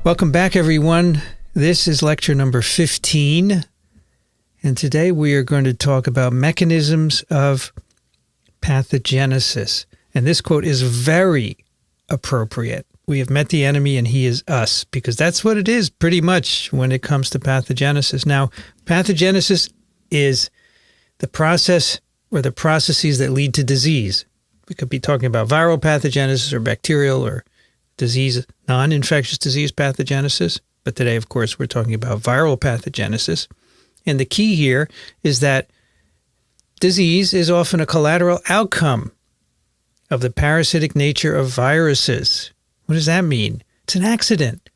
Welcome back, everyone. This is lecture number 15, and today we are going to talk about mechanisms of pathogenesis. And this quote is very appropriate. We have met the enemy and he is us, because that's what it is pretty much when it comes to pathogenesis. Now, pathogenesis is the process or the processes that lead to disease. We could be talking about viral pathogenesis or bacterial or disease, non-infectious disease pathogenesis. But today, of course, we're talking about viral pathogenesis. And the key here is that disease is often a collateral outcome of the parasitic nature of viruses. What does that mean? It's an accident.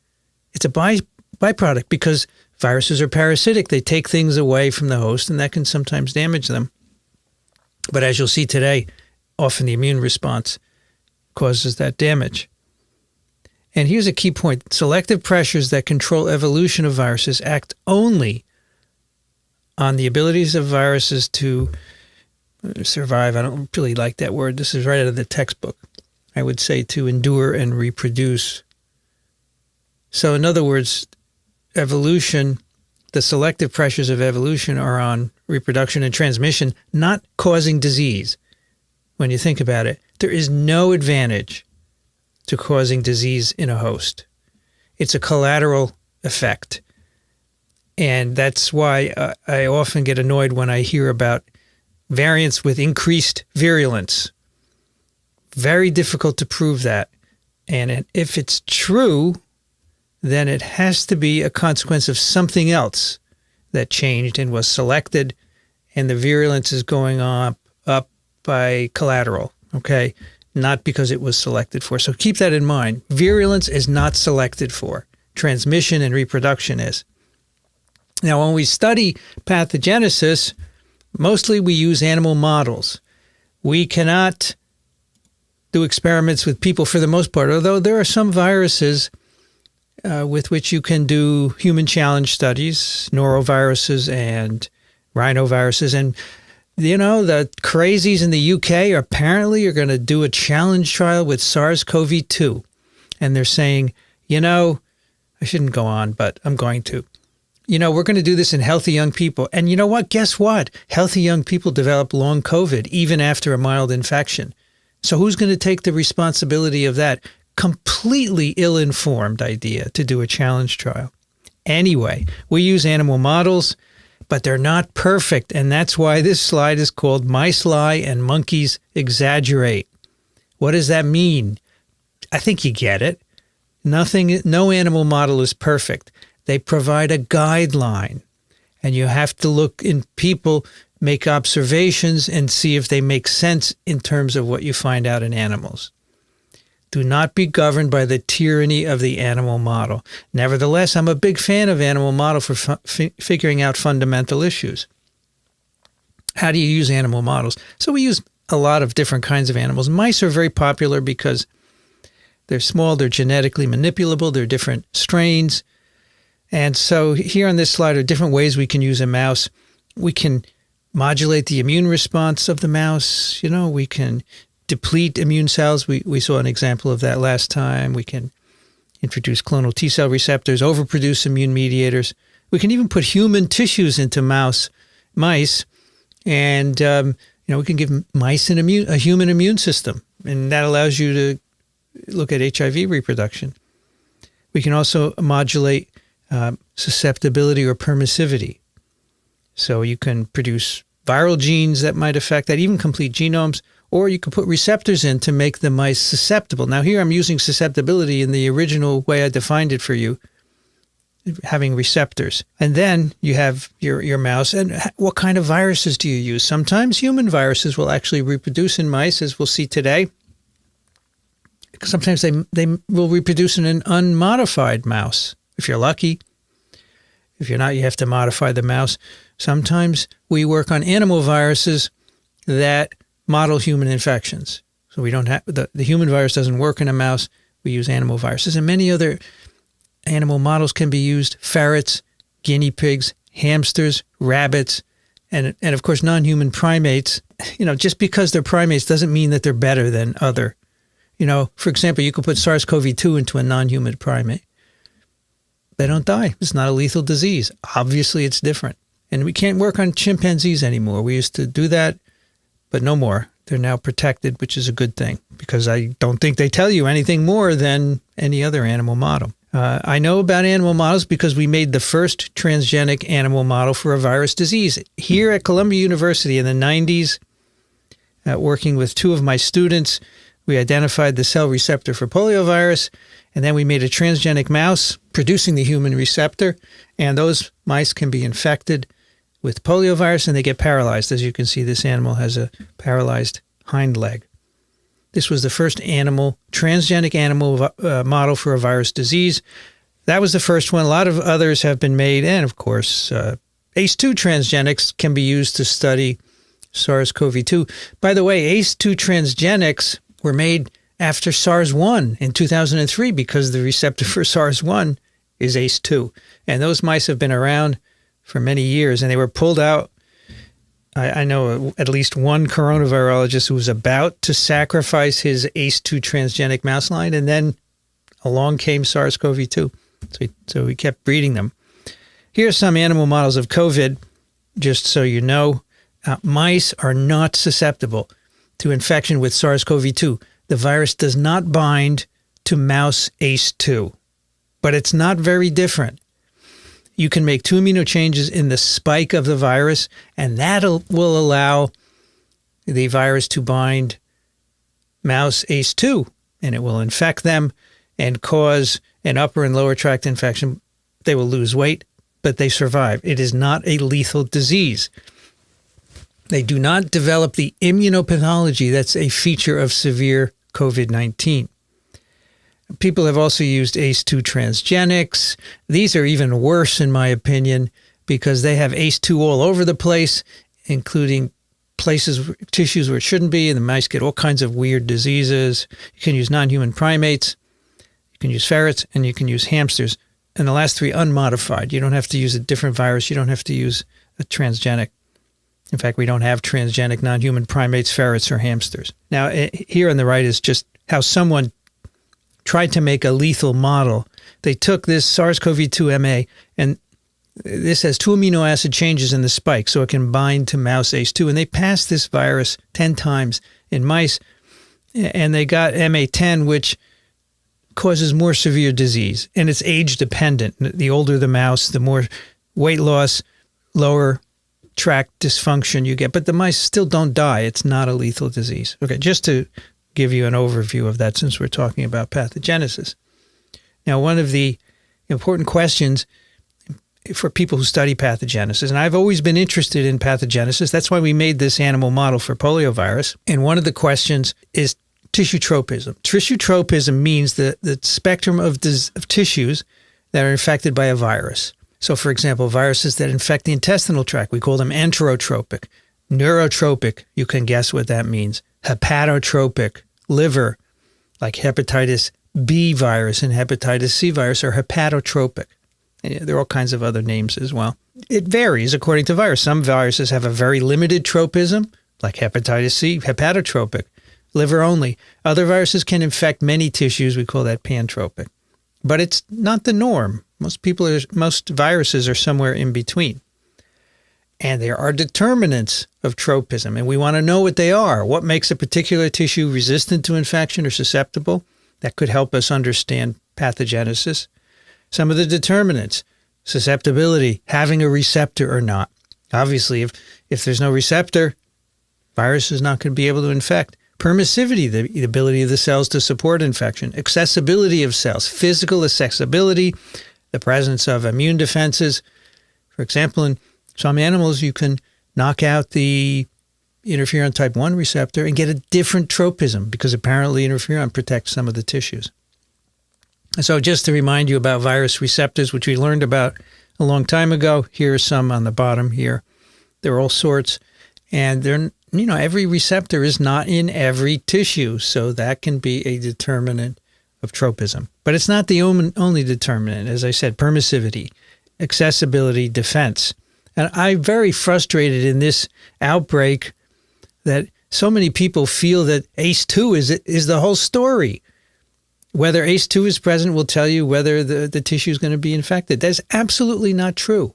It's a byproduct because viruses are parasitic. They take things away from the host, and that can sometimes damage them. But as you'll see today, often the immune response causes that damage. And here's a key point. Selective pressures that control evolution of viruses act only on the abilities of viruses to survive. I don't really like that word. This is right out of the textbook. I would say to endure and reproduce. So in other words, evolution, the selective pressures of evolution are on reproduction and transmission, not causing disease. When you think about it, there is no advantage to causing disease in a host. It's a collateral effect. And that's why I often get annoyed when I hear about variants with increased virulence. Very difficult to prove that. And if it's true, then it has to be a consequence of something else that changed and was selected, and the virulence is going up by collateral, okay? Not because it was selected for. So keep that in mind. Virulence is not selected for. Transmission and reproduction is. Now, when we study pathogenesis, mostly we use animal models. We cannot do experiments with people for the most part, although there are some viruses with which you can do human challenge studies, noroviruses and rhinoviruses. And you know, the crazies in the UK apparently are going to do a challenge trial with SARS-CoV-2. And they're saying, you know, I shouldn't go on, but I'm going to. You know, we're going to do this in healthy young people. And you know what? Guess what? Healthy young people develop long COVID, even after a mild infection. So who's going to take the responsibility of that completely ill-informed idea to do a challenge trial? Anyway, we use animal models, but they're not perfect, and that's why this slide is called Mice Lie and Monkeys Exaggerate. What does that mean? I think you get it. No animal model is perfect. They provide a guideline, and you have to look in people, make observations, and see if they make sense in terms of what you find out in animals. Do not be governed by the tyranny of the animal model. Nevertheless, I'm a big fan of animal model for figuring out fundamental issues. How do you use animal models? So we use a lot of different kinds of animals. Mice are very popular because they're small, they're genetically manipulable, they're different strains. And so here on this slide are different ways we can use a mouse. We can modulate the immune response of the mouse. You know, we can deplete immune cells. We saw an example of that last time. We can introduce clonal T cell receptors, overproduce immune mediators. We can even put human tissues into mice, and you know, we can give mice a human immune system, and that allows you to look at HIV reproduction. We can also modulate susceptibility or permissivity. So you can produce viral genes that might affect that, even complete genomes. Or you can put receptors in to make the mice susceptible. Now here I'm using susceptibility in the original way I defined it for you, having receptors. And then you have your mouse. And what kind of viruses do you use? Sometimes human viruses will actually reproduce in mice, as we'll see today. Sometimes they will reproduce in an unmodified mouse, if you're lucky. If you're not, you have to modify the mouse. Sometimes we work on animal viruses that model human infections. So we don't have the human virus doesn't work in a mouse. We use animal viruses, and many other animal models can be used: ferrets, guinea pigs, hamsters, rabbits, and of course non-human primates. You know, just because they're primates doesn't mean that they're better than other. You know, for example, you could put SARS-CoV-2 into a non-human primate. They don't die. It's not a lethal disease. Obviously, it's different. And we can't work on chimpanzees anymore. We used to do that, but no more. They're now protected, which is a good thing, because I don't think they tell you anything more than any other animal model. I know about animal models because we made the first transgenic animal model for a virus disease. Here at Columbia University in the 90s, working with two of my students, we identified the cell receptor for poliovirus, and then we made a transgenic mouse producing the human receptor, and those mice can be infected with poliovirus and they get paralyzed. As you can see, this animal has a paralyzed hind leg. This was the first transgenic animal model for a virus disease. That was the first one. A lot of others have been made, and of course, ACE2 transgenics can be used to study SARS-CoV-2. By the way, ACE2 transgenics were made after SARS-1 in 2003 because the receptor for SARS-1 is ACE2. And those mice have been around for many years, and they were pulled out. I know at least one coronavirologist who was about to sacrifice his ACE2 transgenic mouse line, and then along came SARS-CoV-2. So we kept breeding them. Here are some animal models of COVID, just so you know. Mice are not susceptible to infection with SARS-CoV-2. The virus does not bind to mouse ACE2, but it's not very different. You can make 2 amino changes in the spike of the virus, and that will allow the virus to bind mouse ACE2, and it will infect them and cause an upper and lower tract infection. They will lose weight, but they survive. It is not a lethal disease. They do not develop the immunopathology that's a feature of severe COVID-19. People have also used ACE2 transgenics. These are even worse, in my opinion, because they have ACE2 all over the place, including tissues where it shouldn't be, and the mice get all kinds of weird diseases. You can use non-human primates, you can use ferrets, and you can use hamsters. And the last three, unmodified. You don't have to use a different virus. You don't have to use a transgenic. In fact, we don't have transgenic non-human primates, ferrets, or hamsters. Now, here on the right is just how someone tried to make a lethal model. They took this SARS-CoV-2 MA, and this has 2 amino acid changes in the spike, so it can bind to mouse ACE2. And they passed this virus 10 times in mice, and they got MA10, which causes more severe disease. And it's age-dependent. The older the mouse, the more weight loss, lower tract dysfunction you get. But the mice still don't die. It's not a lethal disease. Okay, just to give you an overview of that since we're talking about pathogenesis. Now, one of the important questions for people who study pathogenesis, and I've always been interested in pathogenesis, that's why we made this animal model for poliovirus, and one of the questions is tissue tropism. Tissue tropism means the spectrum of tissues that are infected by a virus. So, for example, viruses that infect the intestinal tract, we call them enterotropic. Neurotropic, you can guess what that means. Hepatotropic, liver, like hepatitis B virus and hepatitis C virus are hepatotropic. And there are all kinds of other names as well. It varies according to virus. Some viruses have a very limited tropism, like hepatitis C, hepatotropic, liver only. Other viruses can infect many tissues. We call that pantropic. But it's not the norm. Most viruses are somewhere in between. And there are determinants of tropism, and we want to know what they are. What makes a particular tissue resistant to infection or susceptible? That could help us understand pathogenesis. Some of the determinants: susceptibility, having a receptor or not. Obviously, if there's no receptor, virus is not going to be able to infect. Permissivity, the ability of the cells to support infection. Accessibility of cells, physical accessibility, the presence of immune defenses. For example, in some animals, you can knock out the interferon type 1 receptor and get a different tropism because apparently interferon protects some of the tissues. So just to remind you about virus receptors, which we learned about a long time ago, here are some on the bottom here. There are all sorts, and every receptor is not in every tissue, so that can be a determinant of tropism. But it's not the only determinant. As I said, permissivity, accessibility, defense. And I'm very frustrated in this outbreak that so many people feel that ACE2 is the whole story. whether ACE2 is present will tell you whether the tissue is going to be infected. That's absolutely not true.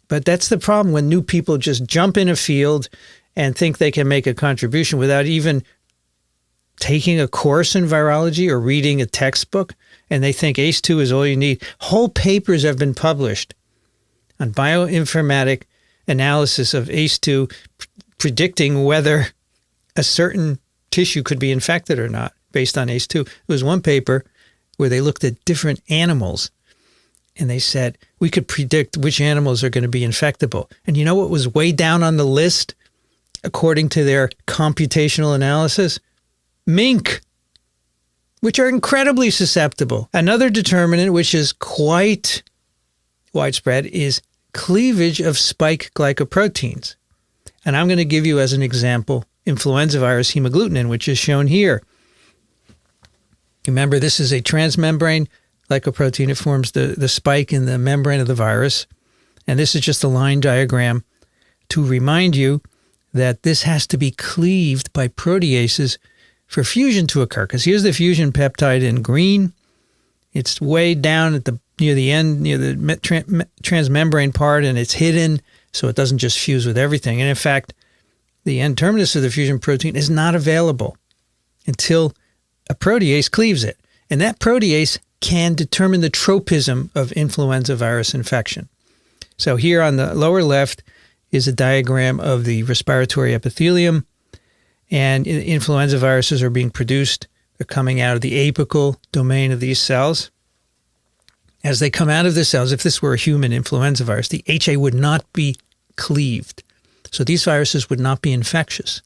But that's the problem when new people just jump in a field and think they can make a contribution without even taking a course in virology or reading a textbook, and they think ACE2 is all you need. Whole papers have been published on bioinformatic analysis of ACE2 predicting whether a certain tissue could be infected or not based on ACE2. There was one paper where they looked at different animals and they said, we could predict which animals are going to be infectable. And you know what was way down on the list according to their computational analysis? Mink, which are incredibly susceptible. Another determinant, which is quite widespread, is cleavage of spike glycoproteins. And I'm going to give you as an example influenza virus hemagglutinin, which is shown here. Remember, this is a transmembrane glycoprotein. It forms the spike in the membrane of the virus. And this is just a line diagram to remind you that this has to be cleaved by proteases for fusion to occur. Because here's the fusion peptide in green. It's way down at near the end, near the transmembrane part, and it's hidden so it doesn't just fuse with everything. And in fact, the N-terminus of the fusion protein is not available until a protease cleaves it. And that protease can determine the tropism of influenza virus infection. So here on the lower left is a diagram of the respiratory epithelium, and influenza viruses are being produced. They're coming out of the apical domain of these cells. As they come out of the cells, if this were a human influenza virus, the HA would not be cleaved. So these viruses would not be infectious.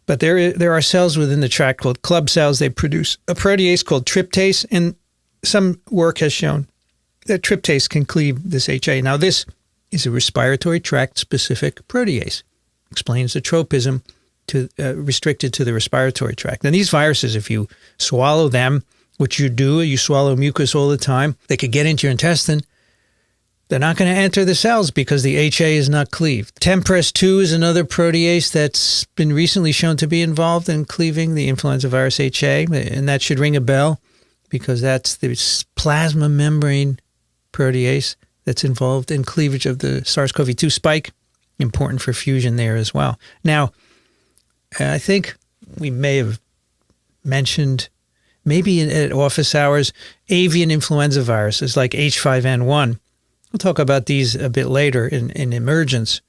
But there are cells within the tract called club cells. They produce a protease called tryptase, and some work has shown that tryptase can cleave this HA. Now this is a respiratory tract specific protease. Explains the tropism restricted to the respiratory tract. And these viruses, if you swallow them, which you do, you swallow mucus all the time, they could get into your intestine. They're not going to enter the cells because the HA is not cleaved. TMPRSS2 is another protease that's been recently shown to be involved in cleaving the influenza virus HA, and that should ring a bell because that's the plasma membrane protease that's involved in cleavage of the SARS-CoV-2 spike. Important for fusion there as well. Now, I think we may have mentioned, maybe at office hours, avian influenza viruses like H5N1. We'll talk about these a bit later in emergence.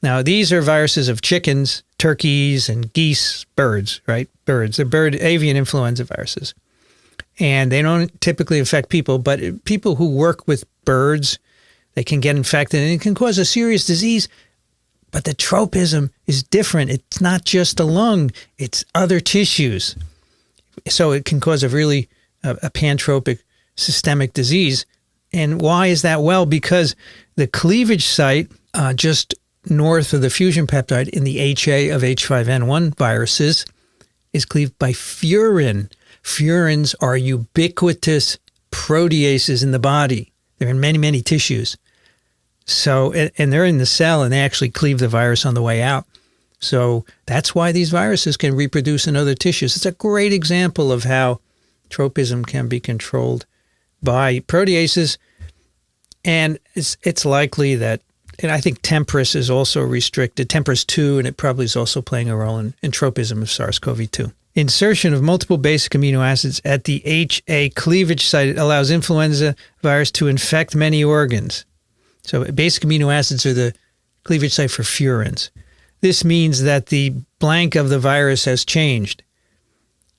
Now, these are viruses of chickens, turkeys, and geese, birds, right? Birds. They're avian influenza viruses. And they don't typically infect people, but people who work with birds, they can get infected, and it can cause a serious disease. But the tropism is different. It's not just a lung, it's other tissues. So it can cause a really a pantropic systemic disease. And why is that? Well, because the cleavage site just north of the fusion peptide in the HA of H5N1 viruses is cleaved by furin. Furins are ubiquitous proteases in the body. They're in many, many tissues. So, and they're in the cell, and they actually cleave the virus on the way out. So that's why these viruses can reproduce in other tissues. It's a great example of how tropism can be controlled by proteases. And it's likely that, and I think TMPRSS is also restricted, TMPRSS2, and it probably is also playing a role in tropism of SARS-CoV-2. Insertion of multiple basic amino acids at the HA cleavage site allows influenza virus to infect many organs. So basic amino acids are the cleavage site for furins. This means that the blank of the virus has changed.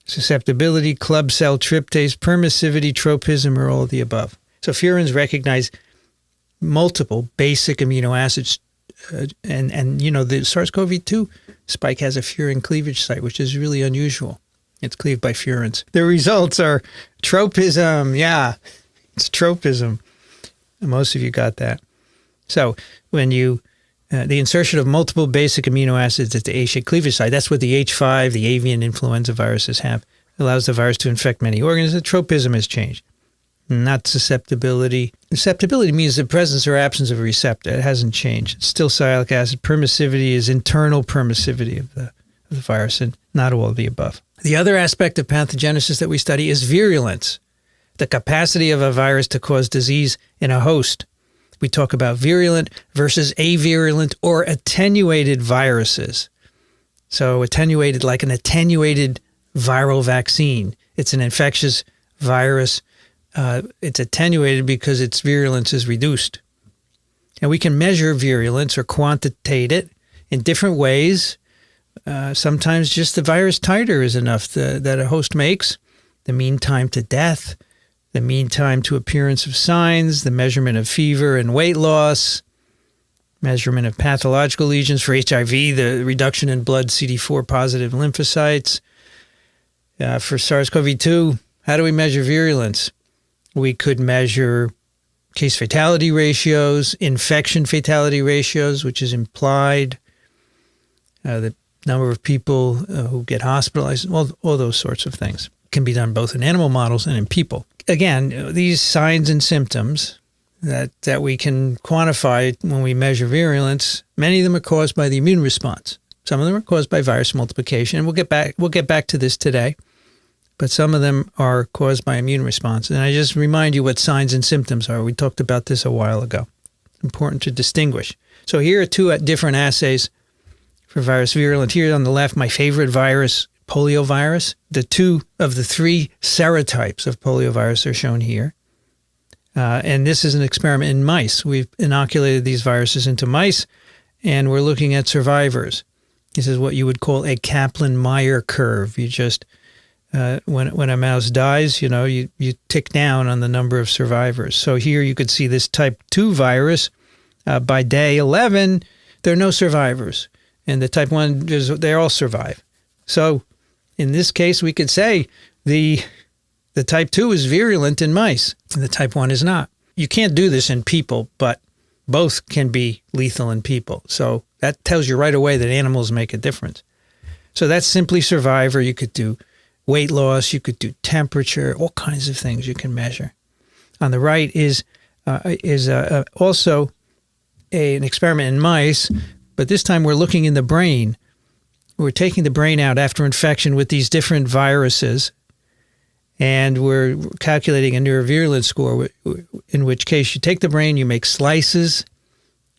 Susceptibility, club cell tryptase, permissivity, tropism are all of the above. So furins recognize multiple basic amino acids. And you know, the SARS-CoV-2 spike has a furin cleavage site, which is really unusual. It's cleaved by furins. The results are tropism. Yeah, it's tropism. Most of you got that. So when you, the insertion of multiple basic amino acids at the HA cleavage site, that's what the H5, the avian influenza viruses have, allows the virus to infect many organs. The tropism has changed, not susceptibility. Susceptibility means the presence or absence of a receptor. It hasn't changed. It's still sialic acid. Permissivity is internal permissivity of the virus, and not all of the above. The other aspect of pathogenesis that we study is virulence, the capacity of a virus to cause disease in a host. We talk about virulent versus avirulent or attenuated viruses. So attenuated, like an attenuated viral vaccine. It's an infectious virus. It's attenuated because its virulence is reduced. And we can measure virulence or quantitate it in different ways. Sometimes just the virus titer is enough that a host makes. The mean time to death, the mean time to appearance of signs, the measurement of fever and weight loss, measurement of pathological lesions for HIV, the reduction in blood CD4 positive lymphocytes. For SARS-CoV-2, how do we measure virulence? We could measure case fatality ratios, infection fatality ratios, which is implied, the number of people who get hospitalized, all those sorts of things. Can be done both in animal models and in people. Again, these signs and symptoms that we can quantify when we measure virulence, many of them are caused by the immune response. Some of them are caused by virus multiplication, and we'll get back to this today. But some of them are caused by immune response. And I just remind you what signs and symptoms are. We talked about this a while ago. Important to distinguish. So here are two different assays for virus virulence. Here on the left, my favorite virus, poliovirus. The two of the three serotypes of poliovirus are shown here. And this is an experiment in mice. We've inoculated these viruses into mice, and we're looking at survivors. This is what you would call a Kaplan-Meier curve. You just, when a mouse dies, you tick down on the number of survivors. So here you could see this type 2 virus. By day 11, there are no survivors. And the type 1, they all survive. So in this case, we could say the type 2 is virulent in mice, and the type 1 is not. You can't do this in people, but both can be lethal in people. So that tells you right away that animals make a difference. So that's simply survivor. You could do weight loss. You could do temperature, all kinds of things you can measure. On the right is also an experiment in mice, but this time we're looking in the brain. We're taking the brain out after infection with these different viruses, and we're calculating a neurovirulence score, in which case you take the brain, you make slices,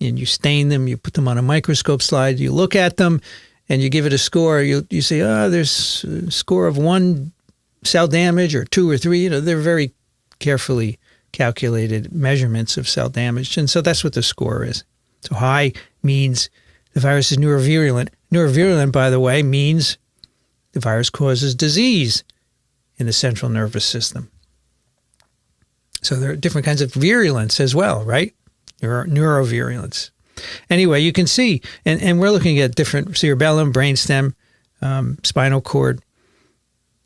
and you stain them, you put them on a microscope slide, you look at them, and you give it a score. You say, there's a score of 1 cell damage or 2 or 3. They're very carefully calculated measurements of cell damage, and so that's what the score is. So high means the virus is neurovirulent. Neurovirulent, by the way, means the virus causes disease in the central nervous system. So there are different kinds of virulence as well, right? Neurovirulence. Anyway, you can see, and we're looking at different cerebellum, brainstem, spinal cord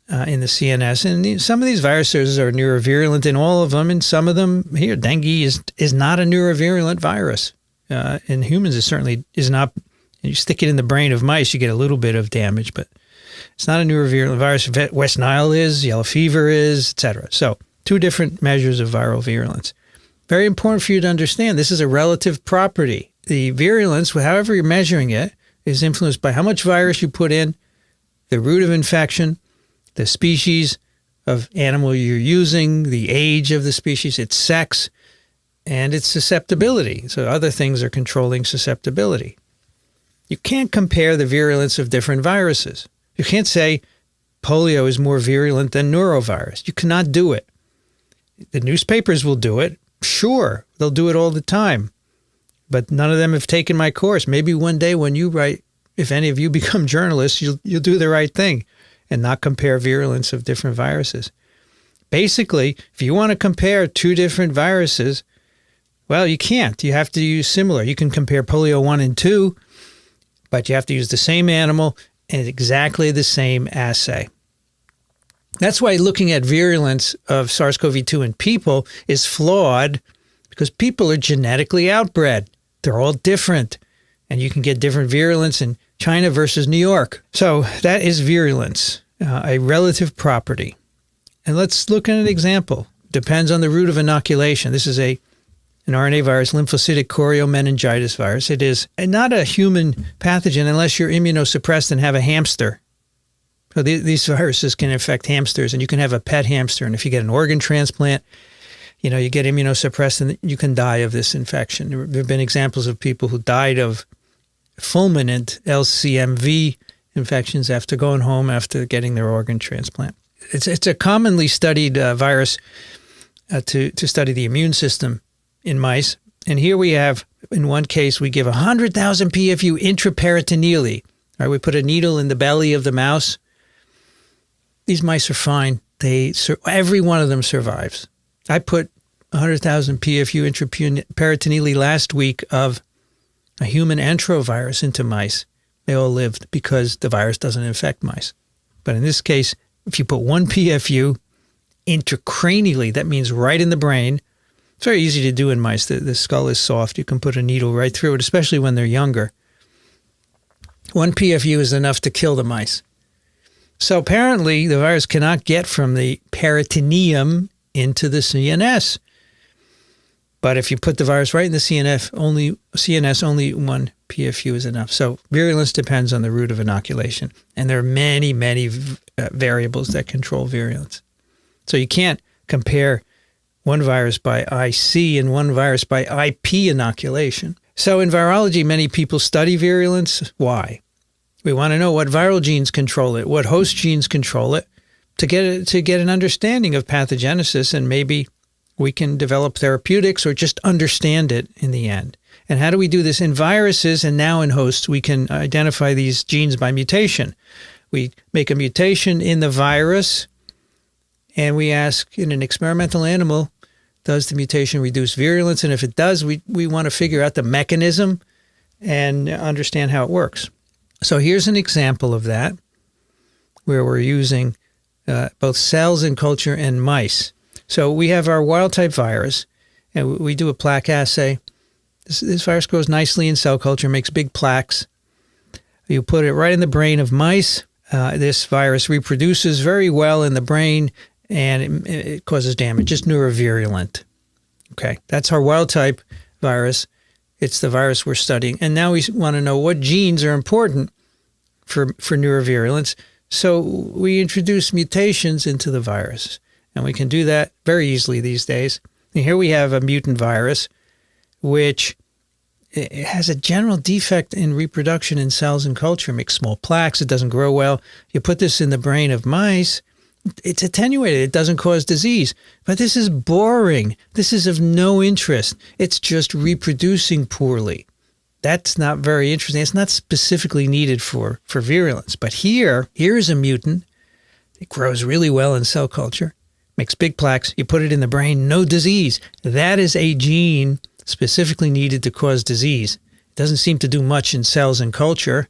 in the CNS. And some of these viruses are neurovirulent in all of them, and some of them, here, dengue is not a neurovirulent virus. In humans, it certainly is not. You stick it in the brain of mice, you get a little bit of damage, but it's not a neurovirulent virus. West Nile is, yellow fever is, etc. So 2 different measures of viral virulence. Very important for you to understand. This is a relative property. The virulence, however you're measuring it, is influenced by how much virus you put in, the route of infection, the species of animal you're using, the age of the species, its sex, and its susceptibility. So other things are controlling susceptibility. You can't compare the virulence of different viruses. You can't say polio is more virulent than norovirus. You cannot do it. The newspapers will do it. Sure, they'll do it all the time. But none of them have taken my course. Maybe one day when you write, if any of you become journalists, you'll do the right thing and not compare virulence of different viruses. Basically, if you want to compare 2 different viruses, well, you can't. You have to use similar. You can compare polio 1 and 2, but you have to use the same animal and exactly the same assay. That's why looking at virulence of SARS-CoV-2 in people is flawed, because people are genetically outbred. They're all different, and you can get different virulence in China versus New York. So that is virulence, a relative property. And let's look at an example. Depends on the route of inoculation. This is an RNA virus, lymphocytic choriomeningitis virus. It is not a human pathogen unless you're immunosuppressed and have a hamster. So these viruses can infect hamsters, and you can have a pet hamster. And if you get an organ transplant, you get immunosuppressed and you can die of this infection. There have been examples of people who died of fulminant LCMV infections after going home after getting their organ transplant. It's a commonly studied virus to study the immune system in mice. And here we have, in one case, we give 100,000 PFU intraperitoneally. Right, we put a needle in the belly of the mouse. These mice are fine. Every one of them survives. I put 100,000 PFU intraperitoneally last week of a human enterovirus into mice. They all lived because the virus doesn't infect mice. But in this case, if you put 1 PFU intracranially, that means right in the brain. It's very easy to do in mice. The skull is soft. You can put a needle right through it, especially when they're younger. 1 PFU is enough to kill the mice. So apparently the virus cannot get from the peritoneum into the CNS. But if you put the virus right in the CNS, only 1 PFU is enough. So virulence depends on the route of inoculation. And there are many, many variables that control virulence. So you can't compare one virus by IC and one virus by IP inoculation. So in virology, many people study virulence. Why? We want to know what viral genes control it, what host genes control it, to get an understanding of pathogenesis, and maybe we can develop therapeutics or just understand it in the end. And how do we do this? In viruses and now in hosts, we can identify these genes by mutation. We make a mutation in the virus, and we ask in an experimental animal, does the mutation reduce virulence? And if it does, we want to figure out the mechanism and understand how it works. So here's an example of that, where we're using both cells in culture and mice. So we have our wild-type virus, and we do a plaque assay. This virus grows nicely in cell culture, makes big plaques. You put it right in the brain of mice. This virus reproduces very well in the brain, and it causes damage. It's neurovirulent. Okay, that's our wild-type virus. It's the virus we're studying. And now we want to know what genes are important for neurovirulence. So we introduce mutations into the virus. And we can do that very easily these days. And here we have a mutant virus, which it has a general defect in reproduction in cells and culture. It makes small plaques. It doesn't grow well. You put this in the brain of mice, it's attenuated. It doesn't cause disease. But this is boring. This is of no interest. It's just reproducing poorly. That's not very interesting. It's not specifically needed for virulence. But here's a mutant. It grows really well in cell culture, makes big plaques. You put it in the brain, no disease. That is a gene specifically needed to cause disease. It doesn't seem to do much in cells and culture.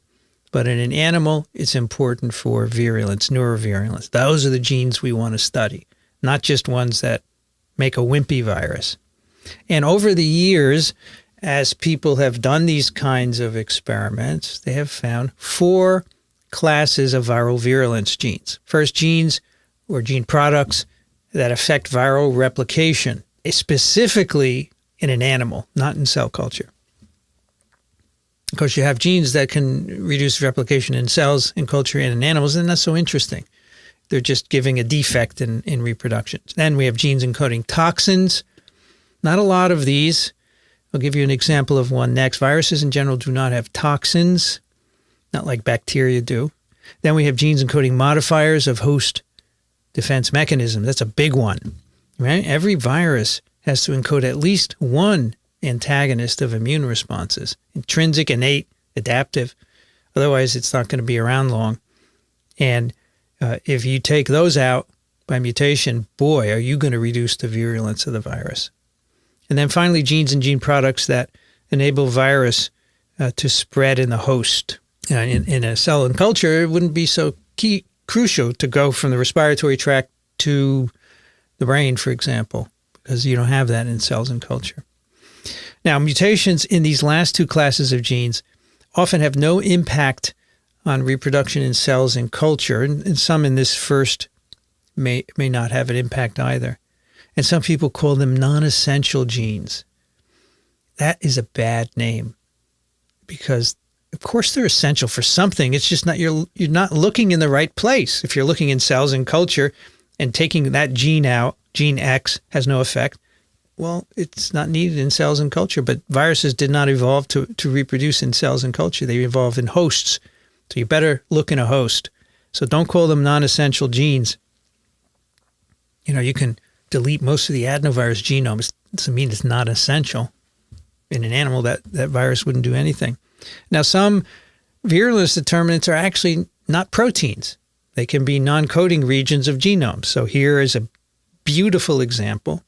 But in an animal, it's important for virulence, neurovirulence. Those are the genes we want to study, not just ones that make a wimpy virus. And over the years, as people have done these kinds of experiments, they have found 4 classes of viral virulence genes. First, genes or gene products that affect viral replication, specifically in an animal, not in cell culture. Of course, you have genes that can reduce replication in cells, in culture, and in animals, and that's so interesting. They're just giving a defect in reproduction. Then we have genes encoding toxins. Not a lot of these. I'll give you an example of one next. Viruses in general do not have toxins, not like bacteria do. Then we have genes encoding modifiers of host defense mechanisms. That's a big one, right? Every virus has to encode at least one antagonist of immune responses, intrinsic, innate, adaptive. Otherwise, it's not going to be around long. And if you take those out by mutation, boy, are you going to reduce the virulence of the virus. And then finally, genes and gene products that enable virus to spread in the host. In a cell and culture, it wouldn't be so crucial to go from the respiratory tract to the brain, for example, because you don't have that in cells and culture. Now, mutations in these last 2 classes of genes often have no impact on reproduction in cells and culture, and some in this first may not have an impact either. And some people call them non-essential genes. That is a bad name because of course they're essential for something. It's just not you're not looking in the right place. If you're looking in cells and culture and taking that gene out, gene X has no effect, well, it's not needed in cells and culture. But viruses did not evolve to reproduce in cells and culture. They evolved in hosts. So you better look in a host. So don't call them non-essential genes. You can delete most of the adenovirus genome. It doesn't mean it's not essential. In an animal, that virus wouldn't do anything. Now, some virulence determinants are actually not proteins. They can be non-coding regions of genomes. So here is a beautiful example.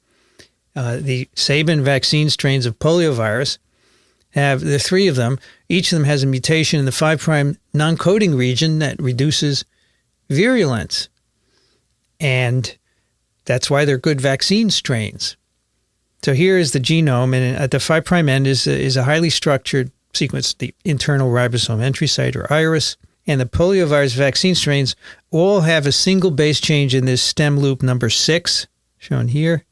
The Sabin vaccine strains of poliovirus there are 3 of them. Each of them has a mutation in the 5' non-coding region that reduces virulence. And that's why they're good vaccine strains. So here is the genome, and at the 5' end is a highly structured sequence, the internal ribosome entry site, or iris. And the poliovirus vaccine strains all have a single base change in this stem loop number 6, shown here.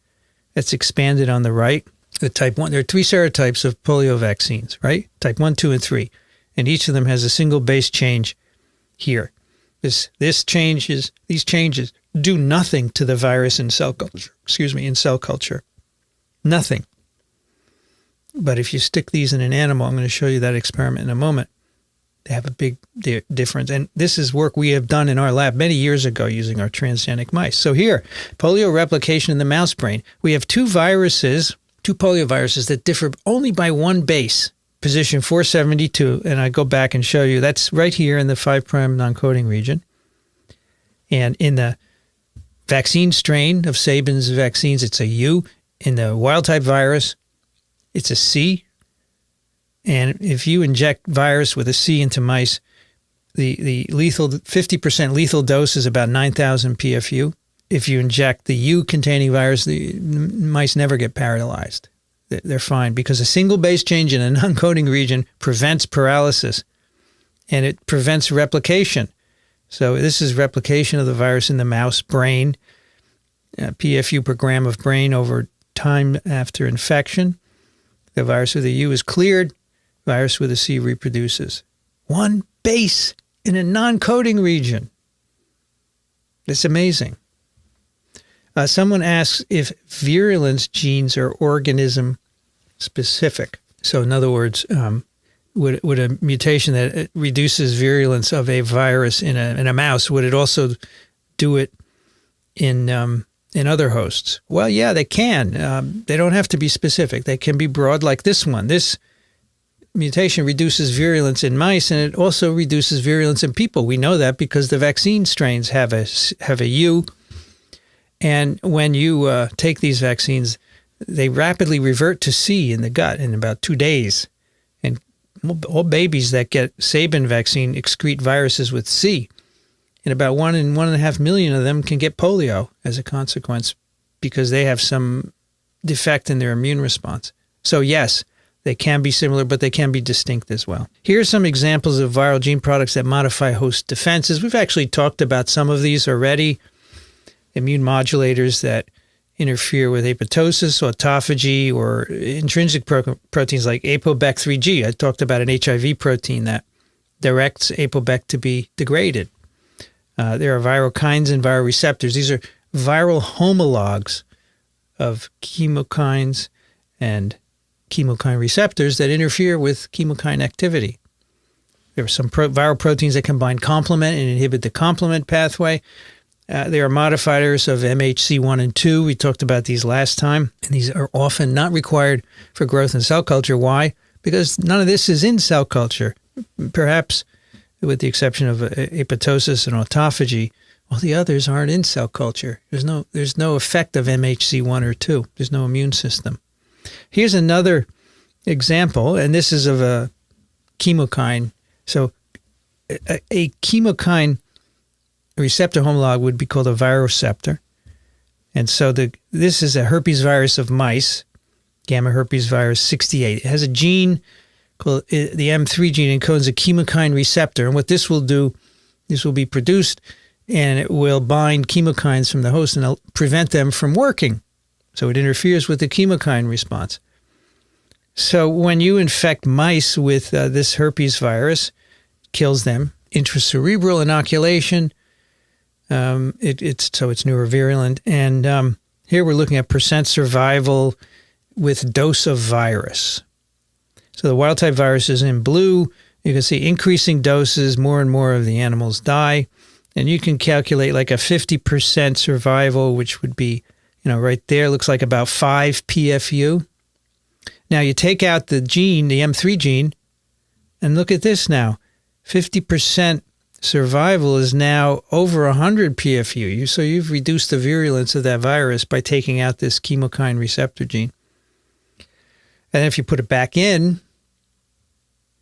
That's expanded on the right. The type 1, there are 3 serotypes of polio vaccines, right? Type 1, 2, and 3. And each of them has a single base change here. These changes do nothing to the virus in cell culture. Nothing. But if you stick these in an animal, I'm going to show you that experiment in a moment, they have a big difference. And this is work we have done in our lab many years ago using our transgenic mice. So here, polio replication in the mouse brain. We have 2 polioviruses that differ only by 1 base, position 472. And I go back and show you, that's right here in the 5' non-coding region. And in the vaccine strain of Sabin's vaccines, it's a U. In the wild-type virus, it's a C. And if you inject virus with a C into mice, the lethal 50% lethal dose is about 9,000 PFU. If you inject the U-containing virus, the mice never get paralyzed. They're fine because a single base change in a non-coding region prevents paralysis, and it prevents replication. So this is replication of the virus in the mouse brain, PFU per gram of brain over time after infection. The virus with a U is cleared. Virus with a C reproduces. 1 base in a non-coding region. It's amazing. Someone asks if virulence genes are organism specific. So in other words, would a mutation that reduces virulence of a virus in a mouse, would it also do it in other hosts? Well, yeah, they can. They don't have to be specific. They can be broad like this one. This mutation reduces virulence in mice, and it also reduces virulence in people. We know that because the vaccine strains have a U, and when you take these vaccines, they rapidly revert to C in the gut in about 2 days. And all babies that get Sabin vaccine excrete viruses with C. And about 1 in 1.5 million of them can get polio as a consequence because they have some defect in their immune response. So yes, they can be similar, but they can be distinct as well. Here are some examples of viral gene products that modify host defenses. We've actually talked about some of these already. Immune modulators that interfere with apoptosis, autophagy, or intrinsic proteins like ApoBec3G. I talked about an HIV protein that directs ApoBec to be degraded. There are virokines and viral receptors. These are viral homologs of chemokines and chemokine receptors that interfere with chemokine activity. There are some viral proteins that combine complement and inhibit the complement pathway. There are modifiers of MHC1 and 2. We talked about these last time. And these are often not required for growth in cell culture. Why? Because none of this is in cell culture. Perhaps with the exception of apoptosis and autophagy, all the others aren't in cell culture. There's no effect of MHC1 or 2. There's no immune system. Here's another example, and this is of a chemokine. So a chemokine receptor homolog would be called a viroreceptor. And so this is a herpes virus of mice, gamma herpes virus 68. It has a gene called the M3 gene, encodes a chemokine receptor. And what this will do, this will be produced, and it will bind chemokines from the host and prevent them from working. So it interferes with the chemokine response. So when you infect mice with this herpes virus, kills them, intracerebral inoculation, it's neurovirulent. And here we're looking at percent survival with dose of virus. So the wild-type virus is in blue. You can see increasing doses, more and more of the animals die. And you can calculate like a 50% survival, which would be, right there, looks like about 5 PFU. Now you take out the gene, the M3 gene, and look at this now. 50% survival is now over 100 PFU. So you've reduced the virulence of that virus by taking out this chemokine receptor gene. And if you put it back in,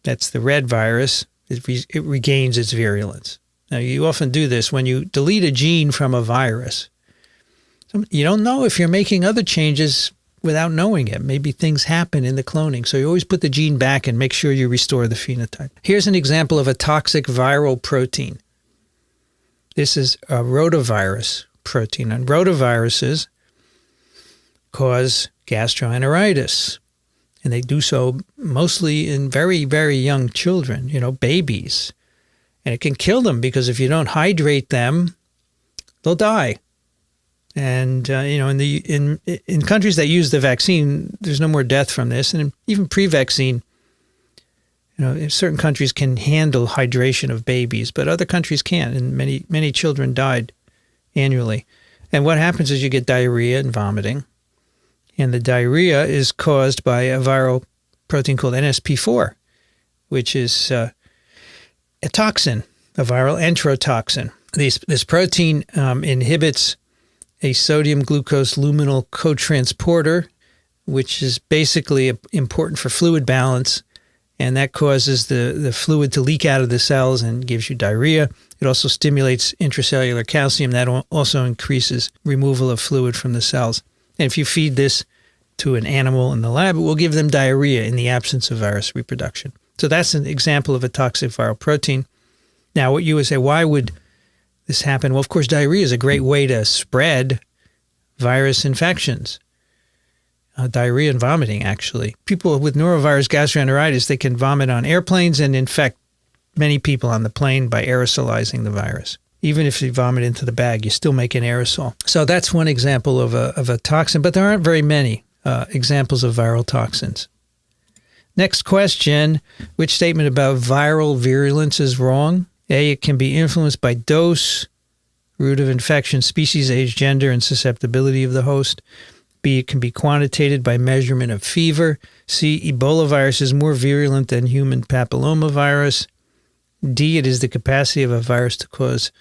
that's the red virus, it regains its virulence. Now, you often do this when you delete a gene from a virus. You don't know if you're making other changes without knowing it. Maybe things happen in the cloning. So you always put the gene back and make sure you restore the phenotype. Here's an example of a toxic viral protein. This is a rotavirus protein. And rotaviruses cause gastroenteritis. And they do so mostly in very, very young children, babies. And it can kill them because if you don't hydrate them, they'll die. And in countries that use the vaccine, there's no more death from this. And even pre-vaccine, certain countries can handle hydration of babies, but other countries can't. And many children died annually. And what happens is you get diarrhea and vomiting. And the diarrhea is caused by a viral protein called NSP4, which is a toxin, a viral enterotoxin. This protein inhibits a sodium glucose luminal cotransporter, which is basically important for fluid balance, and that causes the fluid to leak out of the cells and gives you diarrhea. It also stimulates intracellular calcium. That also increases removal of fluid from the cells. And if you feed this to an animal in the lab, it will give them diarrhea in the absence of virus reproduction. So that's an example of a toxic viral protein. Now, what you would say, why would this happen? Well, of course, diarrhea is a great way to spread virus infections. Diarrhea and vomiting, actually. People with norovirus gastroenteritis, they can vomit on airplanes and infect many people on the plane by aerosolizing the virus. Even if you vomit into the bag, you still make an aerosol. So that's one example of a toxin, but there aren't very many examples of viral toxins. Next question, which statement about viral virulence is wrong? A, it can be influenced by dose, route of infection, species, age, gender, and susceptibility of the host. B, it can be quantitated by measurement of fever. C, Ebola virus is more virulent than human papillomavirus. D, it is the capacity of a virus to cause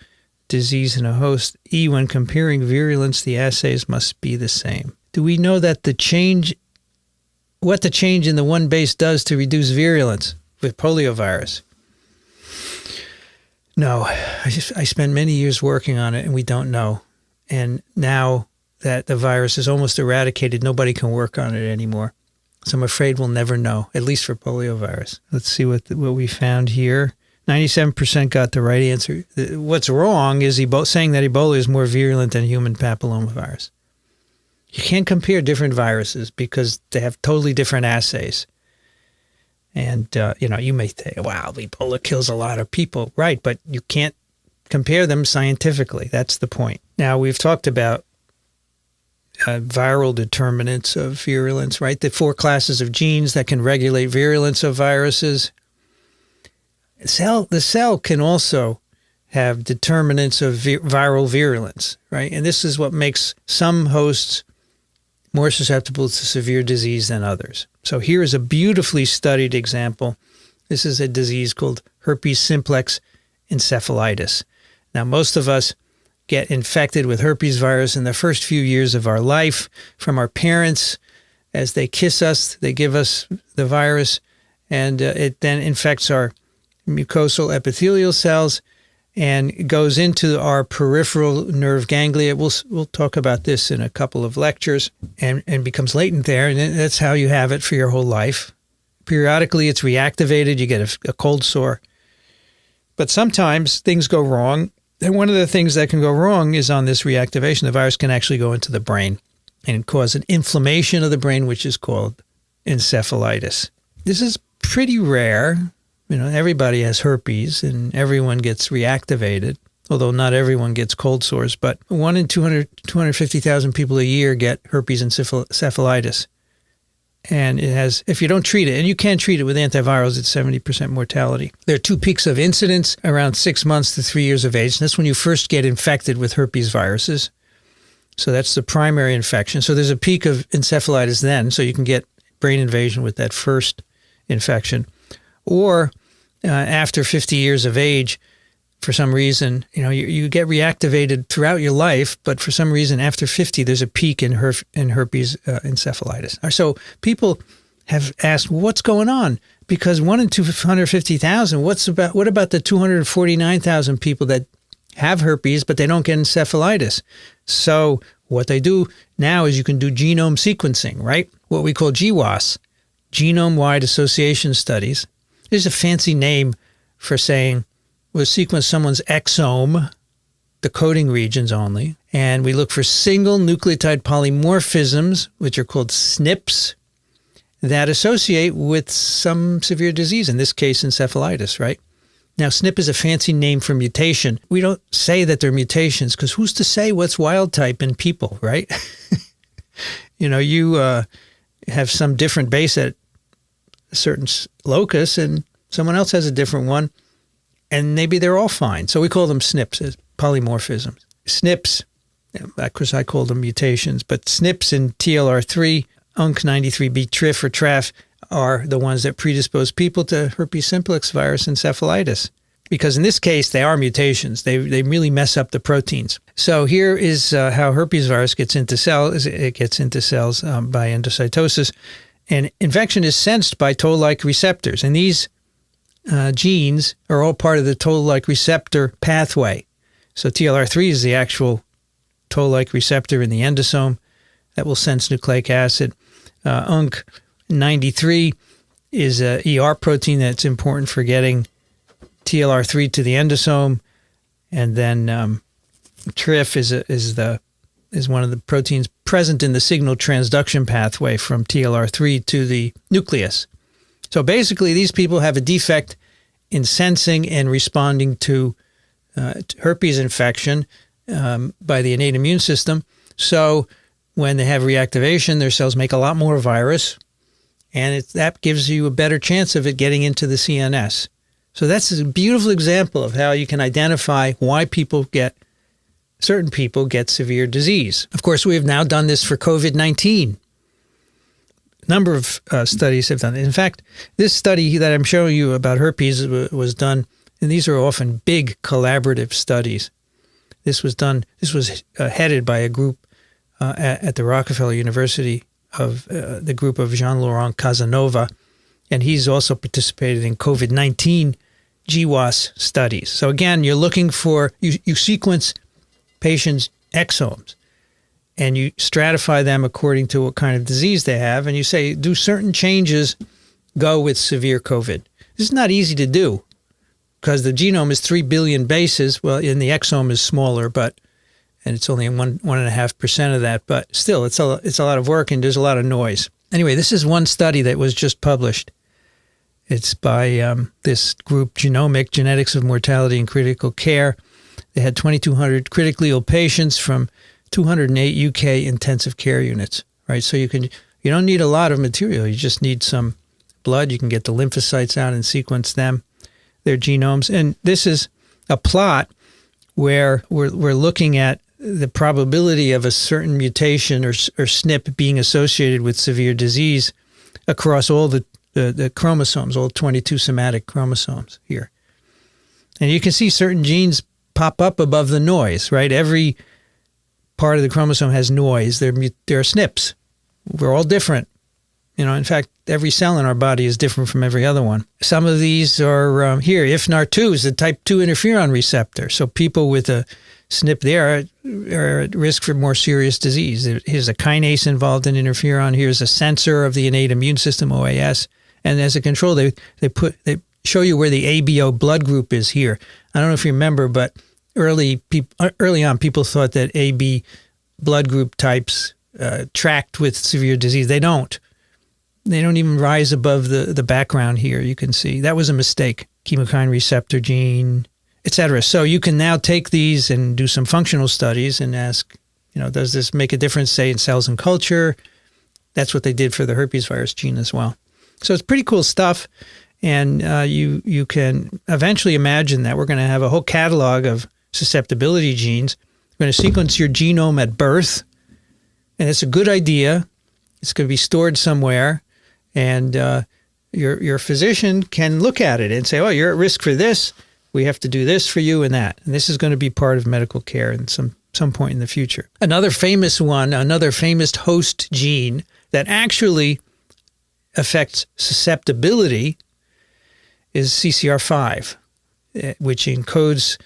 disease in a host. E, when comparing virulence, the assays must be the same. Do we know that what the change in the one base does to reduce virulence with poliovirus? No, I spent many years working on it and we don't know. And now that the virus is almost eradicated, nobody can work on it anymore. So I'm afraid we'll never know, at least for poliovirus. Let's see what we found here. 97% got the right answer. What's wrong is saying that Ebola is more virulent than human papillomavirus. You can't compare different viruses because they have totally different assays. And, you may say, wow, Ebola kills a lot of people. Right, but you can't compare them scientifically. That's the point. Now, we've talked about viral determinants of virulence, right? The 4 classes of genes that can regulate virulence of viruses. The cell can also have determinants of viral virulence, right? And this is what makes some hosts more susceptible to severe disease than others. So here is a beautifully studied example. This is a disease called herpes simplex encephalitis. Now, most of us get infected with herpes virus in the first few years of our life from our parents. As they kiss us, they give us the virus, and it then infects our mucosal epithelial cells and goes into our peripheral nerve ganglia. We'll talk about this in a couple of lectures, and becomes latent there, and that's how you have it for your whole life. Periodically, it's reactivated. You get a cold sore. But sometimes things go wrong, and one of the things that can go wrong is on this reactivation, the virus can actually go into the brain and cause an inflammation of the brain, which is called encephalitis. This is pretty rare. Everybody has herpes and everyone gets reactivated, although not everyone gets cold sores, but 1 in 250,000 people a year get herpes encephalitis. And it has, if you don't treat it, and you can treat it with antivirals, it's 70% mortality. There are 2 peaks of incidence around 6 months to 3 years of age. And that's when you first get infected with herpes viruses. So that's the primary infection. So there's a peak of encephalitis then, so you can get brain invasion with that first infection. Or after 50 years of age, for some reason, you get reactivated throughout your life, but for some reason after 50, there's a peak in herpes encephalitis. So people have asked, what's going on? Because 1 in 250,000, what about the 249,000 people that have herpes, but they don't get encephalitis? So what they do now is you can do genome sequencing, right? What we call GWAS, genome-wide association studies. There's a fancy name for saying we'll sequence someone's exome, the coding regions only, and we look for single nucleotide polymorphisms, which are called SNPs, that associate with some severe disease, in this case, encephalitis, right? Now, SNP is a fancy name for mutation. We don't say that they're mutations because who's to say what's wild type in people, right? You have some different base at a certain locus and someone else has a different one. And maybe they're all fine. So we call them SNPs, polymorphisms. SNPs, of course I call them mutations, but SNPs in TLR3, UNC93B TRIF or TRAF are the ones that predispose people to herpes simplex virus encephalitis. Because in this case, they are mutations. They really mess up the proteins. So here is how herpes virus gets into cells. It gets into cells by endocytosis. And infection is sensed by toll-like receptors. And these genes are all part of the toll-like receptor pathway. So TLR3 is the actual toll-like receptor in the endosome that will sense nucleic acid. UNC93 is a ER protein that's important for getting TLR3 to the endosome, and then TRIF is one of the proteins present in the signal transduction pathway from TLR3 to the nucleus. So basically, these people have a defect in sensing and responding to herpes infection by the innate immune system. So when they have reactivation, their cells make a lot more virus, and that gives you a better chance of it getting into the CNS. So that's a beautiful example of how you can identify why certain people get severe disease. Of course, we have now done this for COVID-19. A number of studies have done it. In fact, this study that I'm showing you about herpes was done, and these are often big collaborative studies. This was headed by a group at the Rockefeller University of the group of Jean-Laurent Casanova, and he's also participated in COVID-19 GWAS studies. So again, you're looking for, you sequence patients' exomes, and you stratify them according to what kind of disease they have, and you say, do certain changes go with severe COVID? This is not easy to do because the genome is 3 billion bases. Well, and the exome is smaller, and it's only 1.5% of that, but still, it's a lot of work and there's a lot of noise. Anyway, this is one study that was just published. It's by this group, Genetics of Mortality and Critical Care. They had 2,200 critically ill patients from 208 UK intensive care units, right? So you don't need a lot of material. You just need some blood. You can get the lymphocytes out and sequence them, their genomes. And this is a plot where we're looking at the probability of a certain mutation or SNP being associated with severe disease across all the chromosomes, all 22 somatic chromosomes here. And you can see certain genes pop up above the noise, right? Every part of the chromosome has noise. There are SNPs. We're all different. In fact, every cell in our body is different from every other one. Some of these are here. IFNAR2 is the type 2 interferon receptor. So people with a SNP there are at risk for more serious disease. Here's a kinase involved in interferon. Here's a sensor of the innate immune system, OAS. And as a control, they show you where the ABO blood group is here. I don't know if you remember, but early on, people thought that AB blood group types tracked with severe disease. They don't. They don't even rise above the background here. You can see that was a mistake. Chemokine receptor gene, etc. So you can now take these and do some functional studies and ask, does this make a difference, say, in cells and culture? That's what they did for the herpes virus gene as well. So it's pretty cool stuff. And you can eventually imagine that we're going to have a whole catalog of susceptibility genes. We're going to sequence your genome at birth. And it's a good idea. It's going to be stored somewhere. And your physician can look at it and say, oh, you're at risk for this. We have to do this for you and that. And this is going to be part of medical care in some point in the future. Another famous host gene that actually affects susceptibility is CCR5, which encodes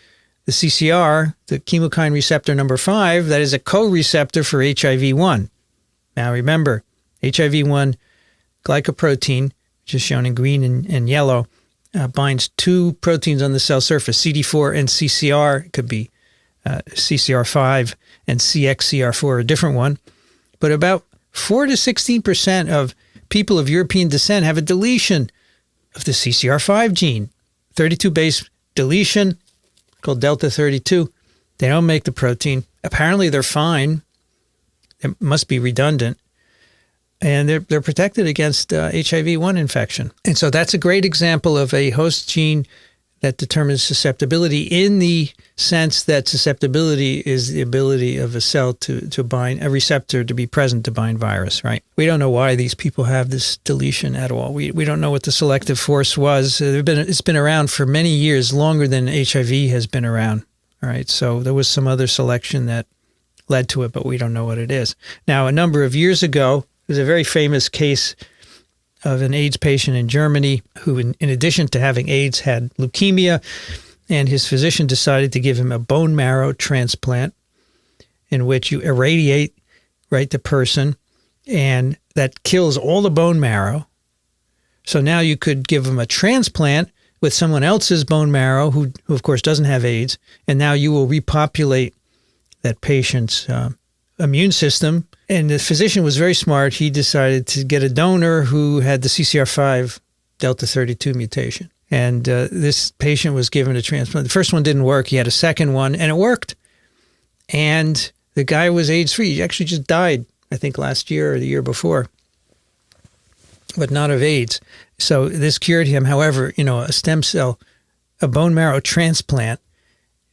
the CCR, the chemokine receptor number 5, that is a co-receptor for HIV-1. Now remember, HIV-1 glycoprotein, which is shown in green and yellow, binds two proteins on the cell surface, CD4 and CCR. It could be CCR5 and CXCR4, a different one. But about 4 to 16% of people of European descent have a deletion of the CCR5 gene, 32 base deletion called delta 32. They don't make the protein. Apparently they're fine. It must be redundant. And they're protected against HIV-1 infection. And so that's a great example of a host gene that determines susceptibility in the sense that susceptibility is the ability of a cell to bind, a receptor to be present to bind virus, right? We don't know why these people have this deletion at all. We don't know what the selective force was. It's been around for many years, longer than HIV has been around, all right? So there was some other selection that led to it, but we don't know what it is. Now, a number of years ago, there's a very famous case of an AIDS patient in Germany who, in addition to having AIDS, had leukemia, and his physician decided to give him a bone marrow transplant in which you irradiate, right, the person, and that kills all the bone marrow. So now you could give him a transplant with someone else's bone marrow who of course, doesn't have AIDS, and now you will repopulate that patient's immune system. And the physician was very smart. He decided to get a donor who had the CCR5 delta 32 mutation. And this patient was given a transplant. The first one didn't work. He had a second one, and it worked. And the guy was AIDS-free. He actually just died, I think, last year or the year before, but not of AIDS. So this cured him. However, a stem cell, a bone marrow transplant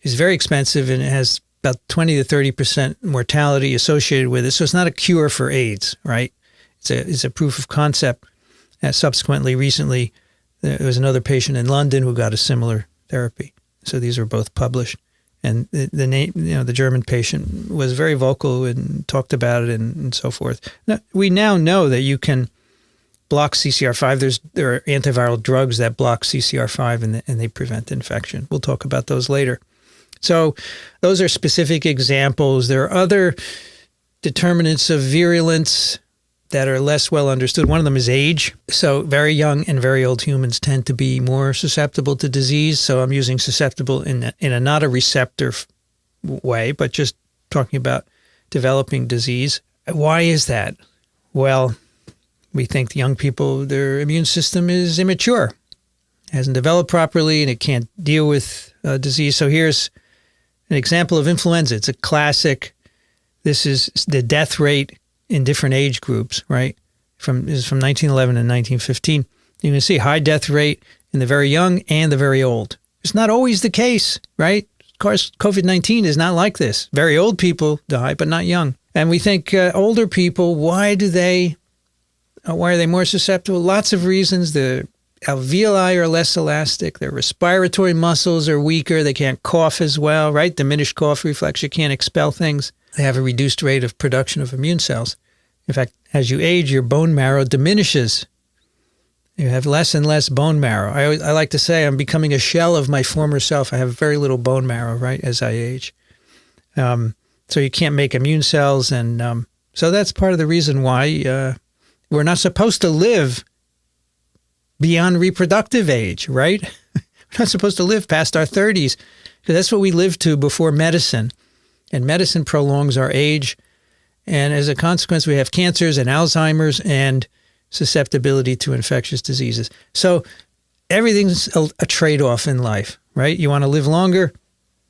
is very expensive, and it has about 20 to 30% mortality associated with it. So it's not a cure for AIDS, right? It's a proof of concept. Subsequently, recently, there was another patient in London who got a similar therapy. So these were both published. And the name, the German patient was very vocal and talked about it and so forth. Now, we now know that you can block CCR5. There are antiviral drugs that block CCR5 and they prevent infection. We'll talk about those later. So those are specific examples. There are other determinants of virulence that are less well understood. One of them is age. So very young and very old humans tend to be more susceptible to disease. So I'm using susceptible in a not a receptor way, but just talking about developing disease. Why is that? Well, we think the young people, their immune system is immature, hasn't developed properly, and it can't deal with disease. So here's an example of influenza. It's a classic. This is the death rate in different age groups, right? This is from 1911 and 1915. You can see high death rate in the very young and the very old. It's not always the case, right? Of course, COVID-19 is not like this. Very old people die, but not young. And we think older people, why are they more susceptible? Lots of reasons. The alveoli are less elastic. Their respiratory muscles are weaker. They can't cough as well, right? Diminished cough reflex. You can't expel things. They have a reduced rate of production of immune cells. In fact, as you age, your bone marrow diminishes. You have less and less bone marrow. I like to say I'm becoming a shell of my former self. I have very little bone marrow, right, as I age. So you can't make immune cells. And so that's part of the reason why we're not supposed to live beyond reproductive age, right? We're not supposed to live past our 30s because that's what we lived to before medicine. And medicine prolongs our age. And as a consequence, we have cancers and Alzheimer's. And susceptibility to infectious diseases. So everything's a trade-off in life, right? You want to live longer?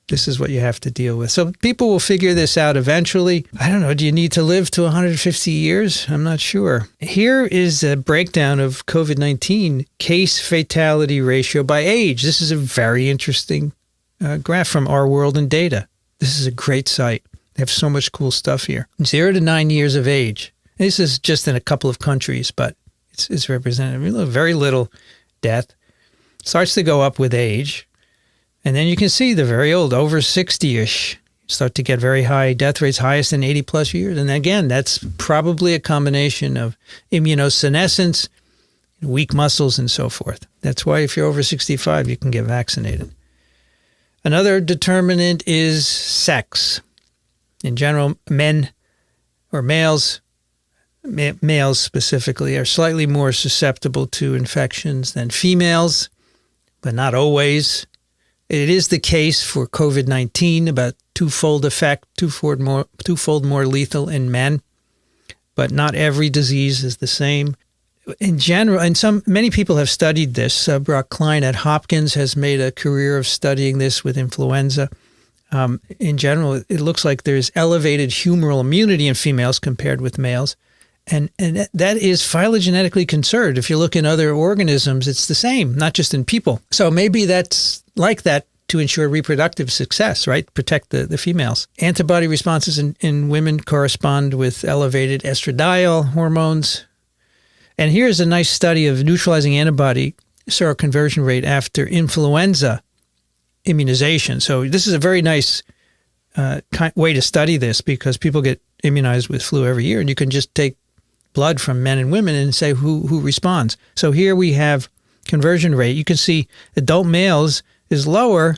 This is what you have to deal with. So people will figure this out eventually. I don't know. Do you need to live to 150 years? I'm not sure. Here is a breakdown of COVID-19 case fatality ratio by age. This is a very interesting graph from Our World in Data. This is a great site. They have so much cool stuff here. 0 to 9 years of age. This is just in a couple of countries, but it's representative. Very little death. Starts to go up with age. And then you can see the very old, over 60-ish, start to get very high death rates, highest in 80-plus years. And again, that's probably a combination of immunosenescence, weak muscles, and so forth. That's why if you're over 65, you can get vaccinated. Another determinant is sex. In general, men or males specifically, are slightly more susceptible to infections than females, but not always. It is the case for COVID-19, about twofold effect, twofold more lethal in men, but not every disease is the same. In general, and many people have studied this. Brock Klein at Hopkins has made a career of studying this with influenza. In general, it looks like there's elevated humoral immunity in females compared with males. And that is phylogenetically conserved. If you look in other organisms, it's the same, not just in people. So maybe that's like that to ensure reproductive success, right? Protect the females. Antibody responses in women correspond with elevated estradiol hormones. And here's a nice study of neutralizing antibody seroconversion rate after influenza immunization. So this is a very nice way to study this because people get immunized with flu every year, and you can just take blood from men and women and say who responds. So here we have conversion rate. You can see adult males is lower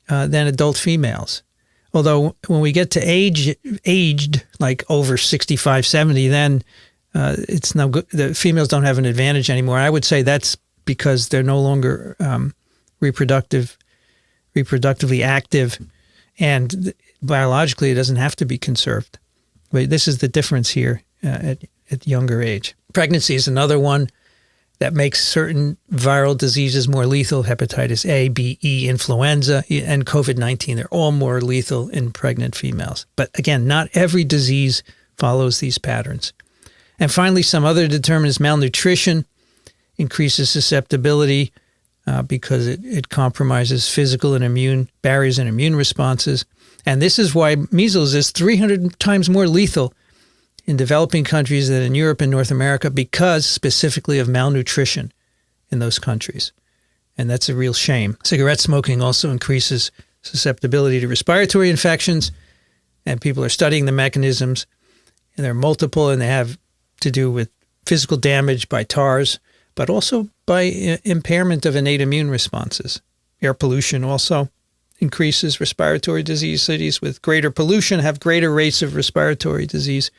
than adult females. Although when we get to aged, like over 65, 70, then it's no good. The females don't have an advantage anymore. I would say that's because they're no longer reproductively active, and biologically it doesn't have to be conserved. But this is the difference here at younger age. Pregnancy is another one that makes certain viral diseases more lethal. Hepatitis A, B, E, influenza, and COVID-19. They're all more lethal in pregnant females. But again, not every disease follows these patterns. And finally, some other determinants. Malnutrition increases susceptibility because it compromises physical and immune barriers and immune responses. And this is why measles is 300 times more lethal in developing countries than in Europe and North America, because specifically of malnutrition in those countries. And that's a real shame. Cigarette smoking also increases susceptibility to respiratory infections, and people are studying the mechanisms, and they're multiple, and they have to do with physical damage by tars, but also by impairment of innate immune responses. Air pollution also increases respiratory disease. Cities with greater pollution have greater rates of respiratory disease.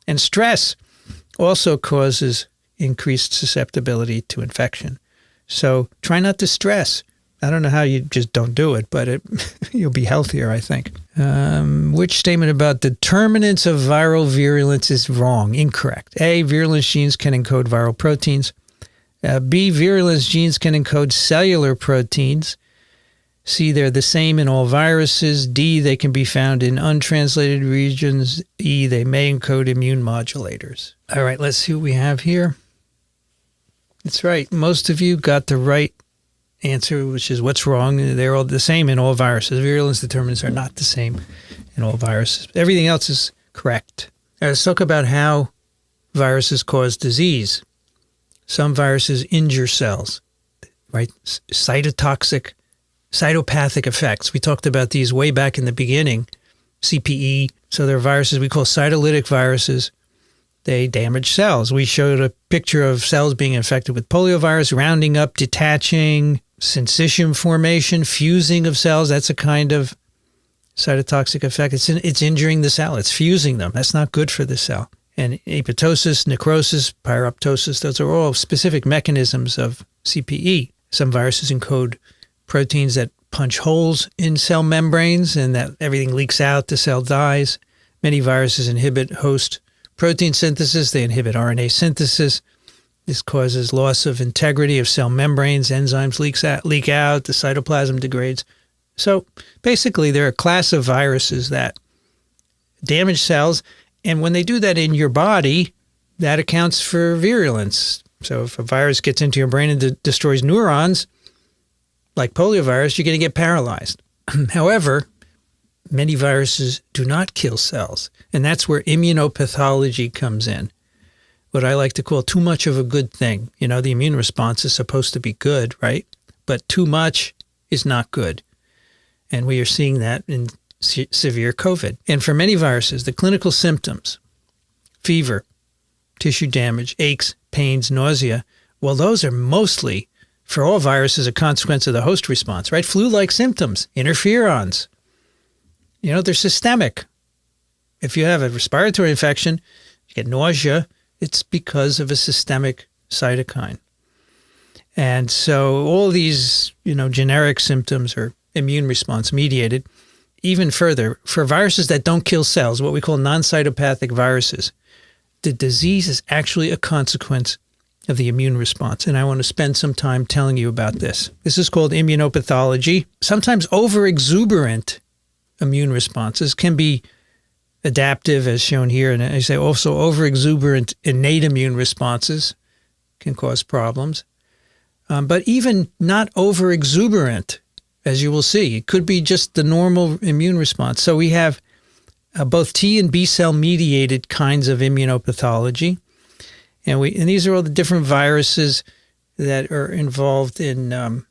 And stress also causes increased susceptibility to infection. So try not to stress. I don't know how you just don't do it, but you'll be healthier, I think. Which statement about determinants of viral virulence is wrong? Incorrect. A, virulence genes can encode viral proteins. B, virulence genes can encode cellular proteins. C, they're the same in all viruses. D, they can be found in untranslated regions. E, they may encode immune modulators. All right, let's see what we have here. That's right. Most of you got the right answer, which is what's wrong. They're all the same in all viruses. Virulence determinants are not the same in all viruses. Everything else is correct. Now, let's talk about how viruses cause disease. Some viruses injure cells, right? Cytopathic effects. We talked about these way back in the beginning, CPE. So there are viruses we call cytolytic viruses. They damage cells. We showed a picture of cells being infected with poliovirus, rounding up, detaching, syncytium formation, fusing of cells. That's a kind of cytotoxic effect. It's injuring the cell. It's fusing them. That's not good for the cell. And apoptosis, necrosis, pyroptosis, those are all specific mechanisms of CPE. Some viruses encode proteins that punch holes in cell membranes and that everything leaks out, the cell dies. Many viruses inhibit host protein synthesis. They inhibit RNA synthesis. This causes loss of integrity of cell membranes, enzymes leak out, the cytoplasm degrades. So basically, they're a class of viruses that damage cells, and when they do that in your body, that accounts for virulence. So if a virus gets into your brain and destroys neurons, like poliovirus, you're going to get paralyzed. However, many viruses do not kill cells, and that's where immunopathology comes in. What I like to call too much of a good thing. You know, the immune response is supposed to be good, right? But too much is not good. And we are seeing that in severe COVID. And for many viruses, the clinical symptoms, fever, tissue damage, aches, pains, nausea, well, those are mostly, for all viruses, a consequence of the host response, right? Flu-like symptoms, interferons. You know, they're systemic. If you have a respiratory infection, you get nausea, it's because of a systemic cytokine. And so all these, generic symptoms are immune response mediated. Even further, for viruses that don't kill cells, what we call non-cytopathic viruses, the disease is actually a consequence of the immune response. And I want to spend some time telling you about this. This is called immunopathology. Sometimes overexuberant immune responses can be adaptive, as shown here, and I say also overexuberant innate immune responses can cause problems. But even not overexuberant, as you will see, it could be just the normal immune response. So we have both T and B cell mediated kinds of immunopathology, and these are all the different viruses that are involved in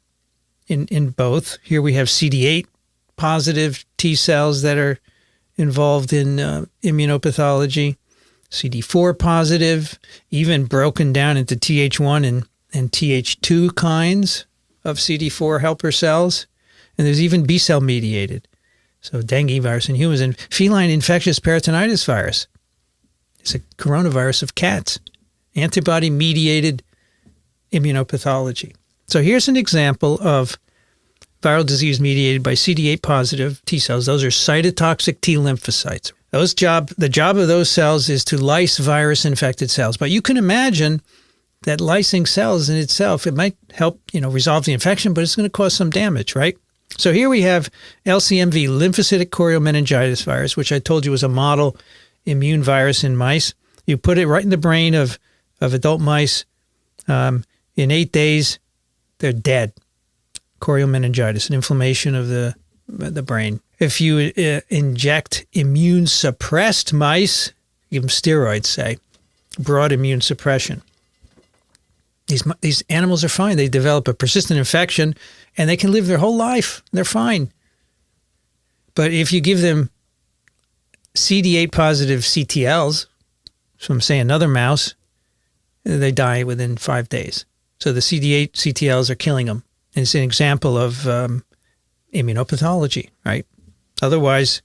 both. Here we have CD8 positive T cells that are involved in immunopathology, CD4 positive, even broken down into Th1 and Th2 kinds of CD4 helper cells. And there's even B cell mediated. So dengue virus in humans and feline infectious peritonitis virus. It's a coronavirus of cats. Antibody mediated immunopathology. So here's an example of viral disease mediated by CD8 positive T cells. Those are cytotoxic T lymphocytes. The job of those cells is to lyse virus infected cells. But you can imagine that lysing cells in itself, it might help, resolve the infection, but it's going to cause some damage, right? So here we have LCMV, lymphocytic choriomeningitis virus, which I told you was a model immune virus in mice. You put it right in the brain of adult mice. In 8 days, they're dead. Choriomeningitis, an inflammation of the brain. If you inject immune suppressed mice, give them steroids, say, broad immune suppression. These animals are fine. They develop a persistent infection and they can live their whole life. They're fine. But if you give them CD8 positive CTLs from, say, another mouse, they die within 5 days. So the CD8 CTLs are killing them. And it's an example of immunopathology, right? Otherwise,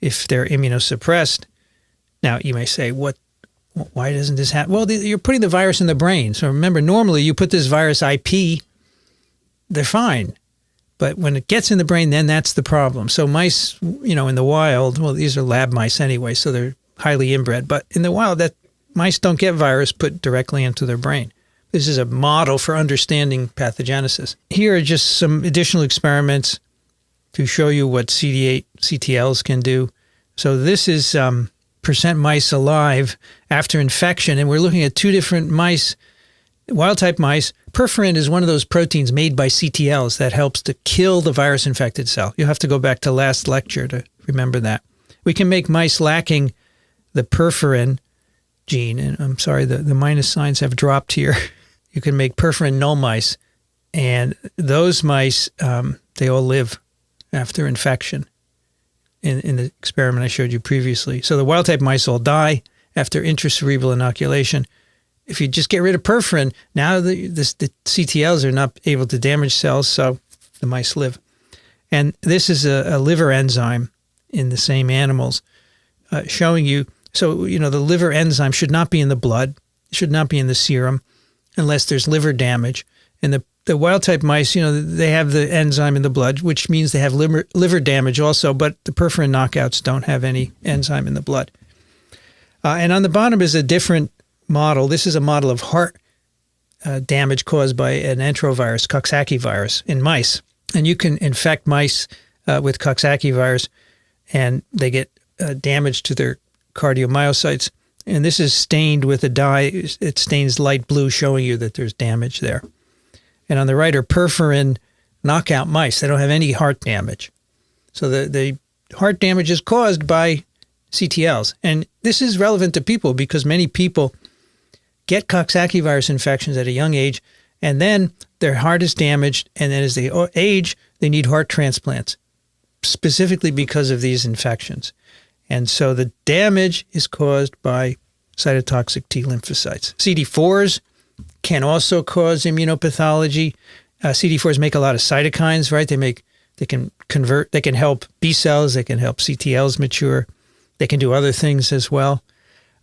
if they're immunosuppressed, now you may say, why doesn't this happen? Well, you're putting the virus in the brain. So remember, normally you put this virus IP, they're fine. But when it gets in the brain, then that's the problem. So mice, in the wild, well, these are lab mice anyway, so they're highly inbred. But in the wild, that mice don't get virus put directly into their brain. This is a model for understanding pathogenesis. Here are just some additional experiments to show you what CD8 CTLs can do. So this is percent mice alive after infection, and we're looking at two different mice, wild-type mice. Perforin is one of those proteins made by CTLs that helps to kill the virus-infected cell. You'll have to go back to last lecture to remember that. We can make mice lacking the perforin gene, and I'm sorry, the minus signs have dropped here. You can make perforin null mice, and those mice, they all live after infection in the experiment I showed you previously. So the wild-type mice all die after intracerebral inoculation. If you just get rid of perforin, now the CTLs are not able to damage cells, so the mice live. And this is a liver enzyme in the same animals showing you, so, the liver enzyme should not be in the blood, should not be in the serum, unless there's liver damage. And the wild-type mice, they have the enzyme in the blood, which means they have liver damage also, but the perforin knockouts don't have any enzyme in the blood. And on the bottom is a different model. This is a model of heart damage caused by an enterovirus, Coxsackie virus, in mice. And you can infect mice with Coxsackie virus, and they get damage to their cardiomyocytes. And this is stained with a dye. It stains light blue, showing you that there's damage there. And on the right are perforin knockout mice. They don't have any heart damage. So the heart damage is caused by CTLs. And this is relevant to people because many people get Coxsackie virus infections at a young age, and then their heart is damaged, and then as they age, they need heart transplants, specifically because of these infections. And so the damage is caused by cytotoxic T lymphocytes. CD4s can also cause immunopathology. CD4s make a lot of cytokines, right? They can help B cells, they can help CTLs mature. They can do other things as well.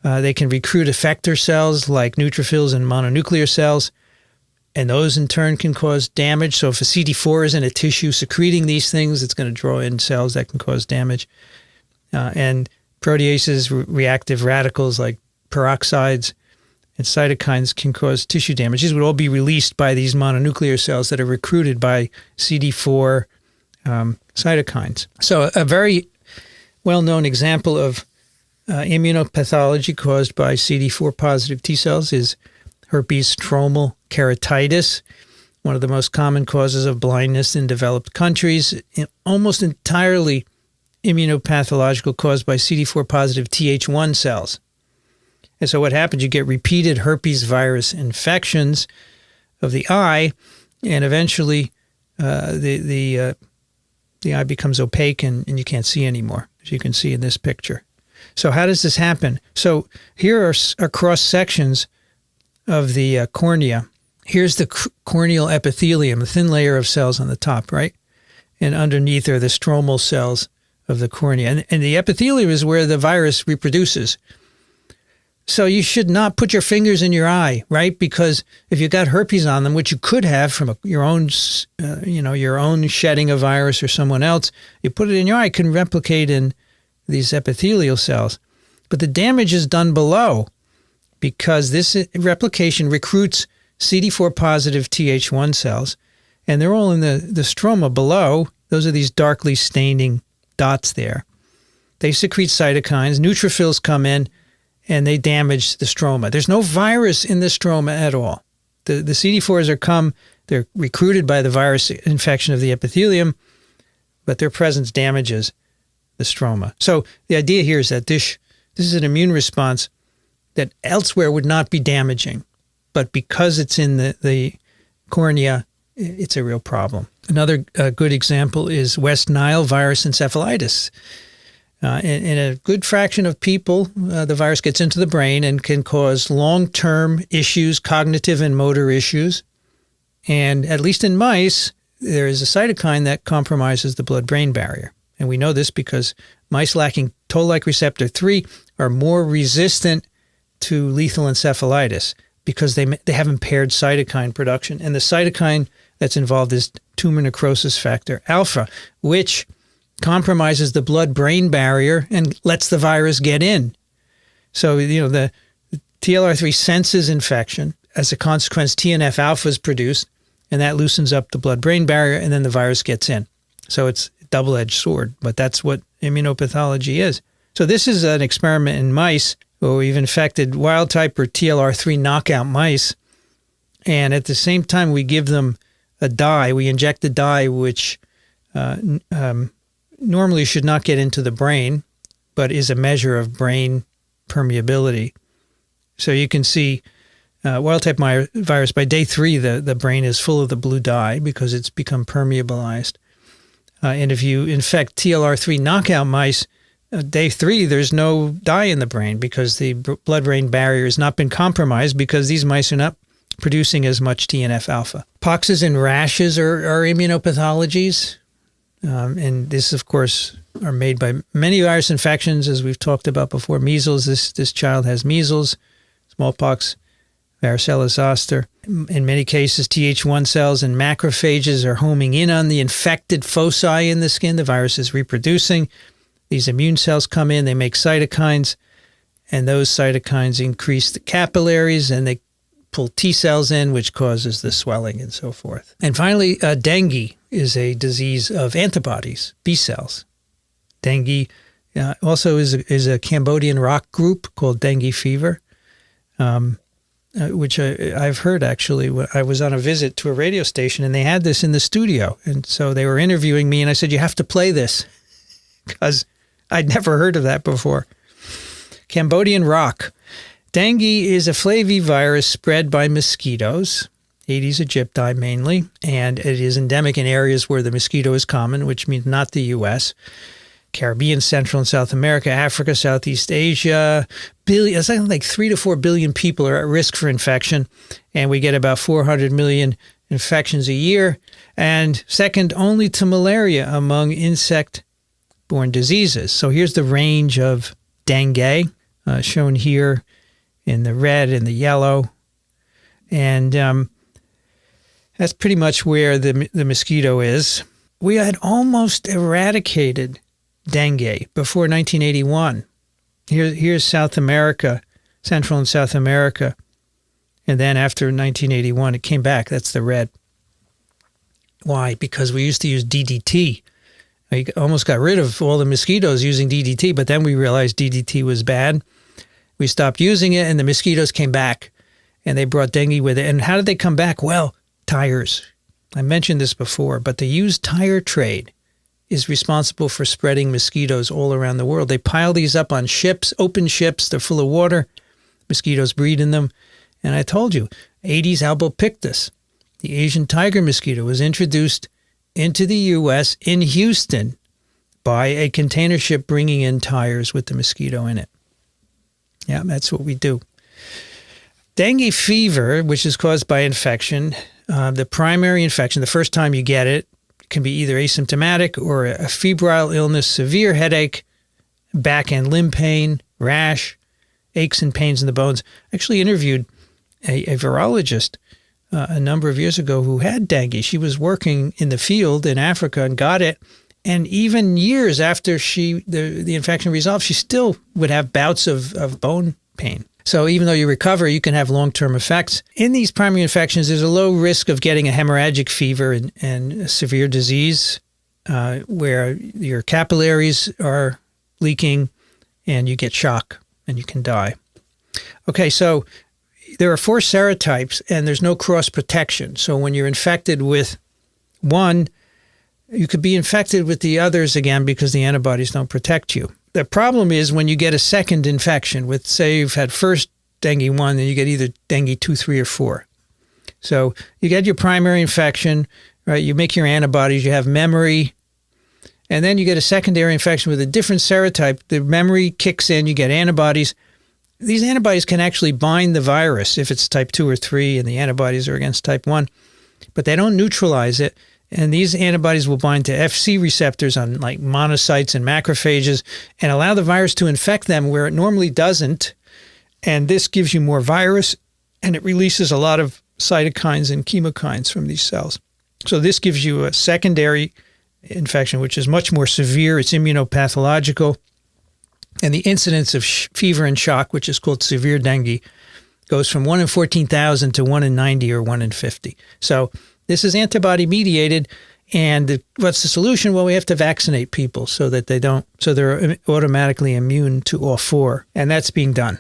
They can recruit effector cells like neutrophils and mononuclear cells, and those in turn can cause damage. So if a CD4 is in a tissue secreting these things, it's going to draw in cells that can cause damage. And proteases, reactive radicals like peroxides and cytokines can cause tissue damage. These would all be released by these mononuclear cells that are recruited by CD4 cytokines. So a very well-known example of immunopathology caused by CD4 positive T cells is herpes stromal keratitis, one of the most common causes of blindness in developed countries, almost entirely immunopathological, caused by CD4 positive Th1 cells. And so what happens, you get repeated herpes virus infections of the eye, and eventually the eye becomes opaque and you can't see anymore, as you can see in this picture. So how does this happen? So here are cross sections of the cornea. Here's the corneal epithelium, a thin layer of cells on the top, right? And underneath are the stromal cells of the cornea. And the epithelium is where the virus reproduces. So you should not put your fingers in your eye, right? Because if you got herpes on them, which you could have from your own shedding a virus or someone else, you put it in your eye, it can replicate in these epithelial cells. But the damage is done below because this replication recruits CD4 positive Th1 cells, and they're all in the stroma below. Those are these darkly staining dots there. They secrete cytokines. Neutrophils come in, and they damage the stroma. There's no virus in the stroma at all. The CD4s they're recruited by the virus infection of the epithelium, but their presence damages the stroma. So the idea here is that this is an immune response that elsewhere would not be damaging, but because it's in the cornea, it's a real problem. Another good example is West Nile virus encephalitis. In a good fraction of people, the virus gets into the brain and can cause long-term issues, cognitive and motor issues. And at least in mice, there is a cytokine that compromises the blood-brain barrier. And we know this because mice lacking toll-like receptor 3 are more resistant to lethal encephalitis because they have impaired cytokine production. And the cytokine that's involved is tumor necrosis factor alpha, which compromises the blood-brain barrier and lets the virus get in. So, the TLR3 senses infection. As a consequence, TNF-alpha is produced, and that loosens up the blood-brain barrier, and then the virus gets in. So it's a double-edged sword, but that's what immunopathology is. So this is an experiment in mice where we've infected wild-type or TLR3 knockout mice, and at the same time we give them a dye. We inject a dye which normally should not get into the brain, but is a measure of brain permeability. So you can see wild-type virus, by day 3, the brain is full of the blue dye because it's become permeabilized. And if you infect TLR3 knockout mice, day 3, there's no dye in the brain because the blood-brain barrier has not been compromised because these mice are not producing as much TNF-alpha. Poxes and rashes are immunopathologies. And this, of course, are made by many virus infections, as we've talked about before. Measles, this child has measles, smallpox, varicella zoster. In many cases, Th1 cells and macrophages are homing in on the infected foci in the skin. The virus is reproducing. These immune cells come in, they make cytokines, and those cytokines increase the capillaries, and they pull T cells in, which causes the swelling and so forth. And finally, dengue is a disease of antibodies, B cells. Dengue also is a Cambodian rock group called dengue fever, which I've heard actually. I was on a visit to a radio station and they had this in the studio. And so they were interviewing me and I said, you have to play this because I'd never heard of that before. Cambodian rock. Dengue is a flavivirus spread by mosquitoes, Aedes aegypti mainly, and it is endemic in areas where the mosquito is common, which means not the U.S., Caribbean, Central and South America, Africa, Southeast Asia. It's like 3 to 4 billion people are at risk for infection, and we get about 400 million infections a year, and second only to malaria among insect-borne diseases. So here's the range of dengue, shown here in the red and the yellow. And that's pretty much where the mosquito is. We had almost eradicated dengue before 1981. Here's South America, Central and South America. And then after 1981, it came back. That's the red. Why? Because we used to use DDT. We almost got rid of all the mosquitoes using DDT, but then we realized DDT was bad. We stopped using it, and the mosquitoes came back, and they brought dengue with it. And how did they come back? Well, tires. I mentioned this before, but the used tire trade is responsible for spreading mosquitoes all around the world. They pile these up on ships, open ships. They're full of water. Mosquitoes breed in them. And I told you, Aedes albopictus, the Asian tiger mosquito, was introduced into the U.S. in Houston by a container ship bringing in tires with the mosquito in it. Yeah, that's what we do. Dengue fever, which is caused by infection, the primary infection, the first time you get it, can be either asymptomatic or a febrile illness, severe headache, back and limb pain, rash, aches and pains in the bones. I actually interviewed a virologist a number of years ago who had dengue. She was working in the field in Africa and got it. And even years after the infection resolved, she still would have bouts of bone pain. So even though you recover, you can have long-term effects. In these primary infections, there's a low risk of getting a hemorrhagic fever and a severe disease where your capillaries are leaking and you get shock and you can die. Okay, so there are 4 serotypes and there's no cross protection. So when you're infected with one, you could be infected with the others again because the antibodies don't protect you. The problem is when you get a second infection with, say, you've had first dengue 1, then you get either dengue 2, 3, or 4. So you get your primary infection, right? You make your antibodies, you have memory, and then you get a secondary infection with a different serotype. The memory kicks in, you get antibodies. These antibodies can actually bind the virus if it's type 2 or 3 and the antibodies are against type 1, but they don't neutralize it. And these antibodies will bind to Fc receptors on like monocytes and macrophages and allow the virus to infect them where it normally doesn't. And this gives you more virus and it releases a lot of cytokines and chemokines from these cells. So this gives you a secondary infection, which is much more severe. It's immunopathological. And the incidence of fever and shock, which is called severe dengue, goes from 1 in 14,000 to 1 in 90 or 1 in 50. So this is antibody mediated, and what's the solution? Well, we have to vaccinate people so that they're automatically immune to all 4, and that's being done.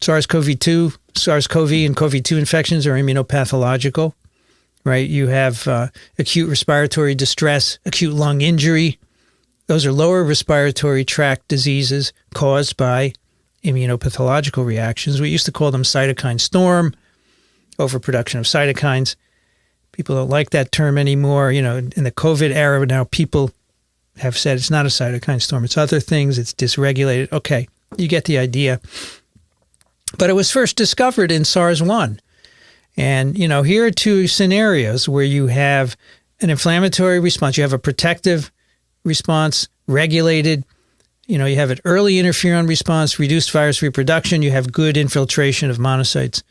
SARS-CoV-2, SARS-CoV and CoV-2 infections are immunopathological, right? You have acute respiratory distress, acute lung injury. Those are lower respiratory tract diseases caused by immunopathological reactions. We used to call them cytokine storm, overproduction of cytokines. People don't like that term anymore. You know, in the COVID era now, people have said it's not a cytokine storm. It's other things. It's dysregulated. Okay, you get the idea. But it was first discovered in SARS-1. And, you know, here are 2 scenarios where you have an inflammatory response. You have a protective response, regulated. You know, you have an early interferon response, reduced virus reproduction. You have good infiltration of monocytes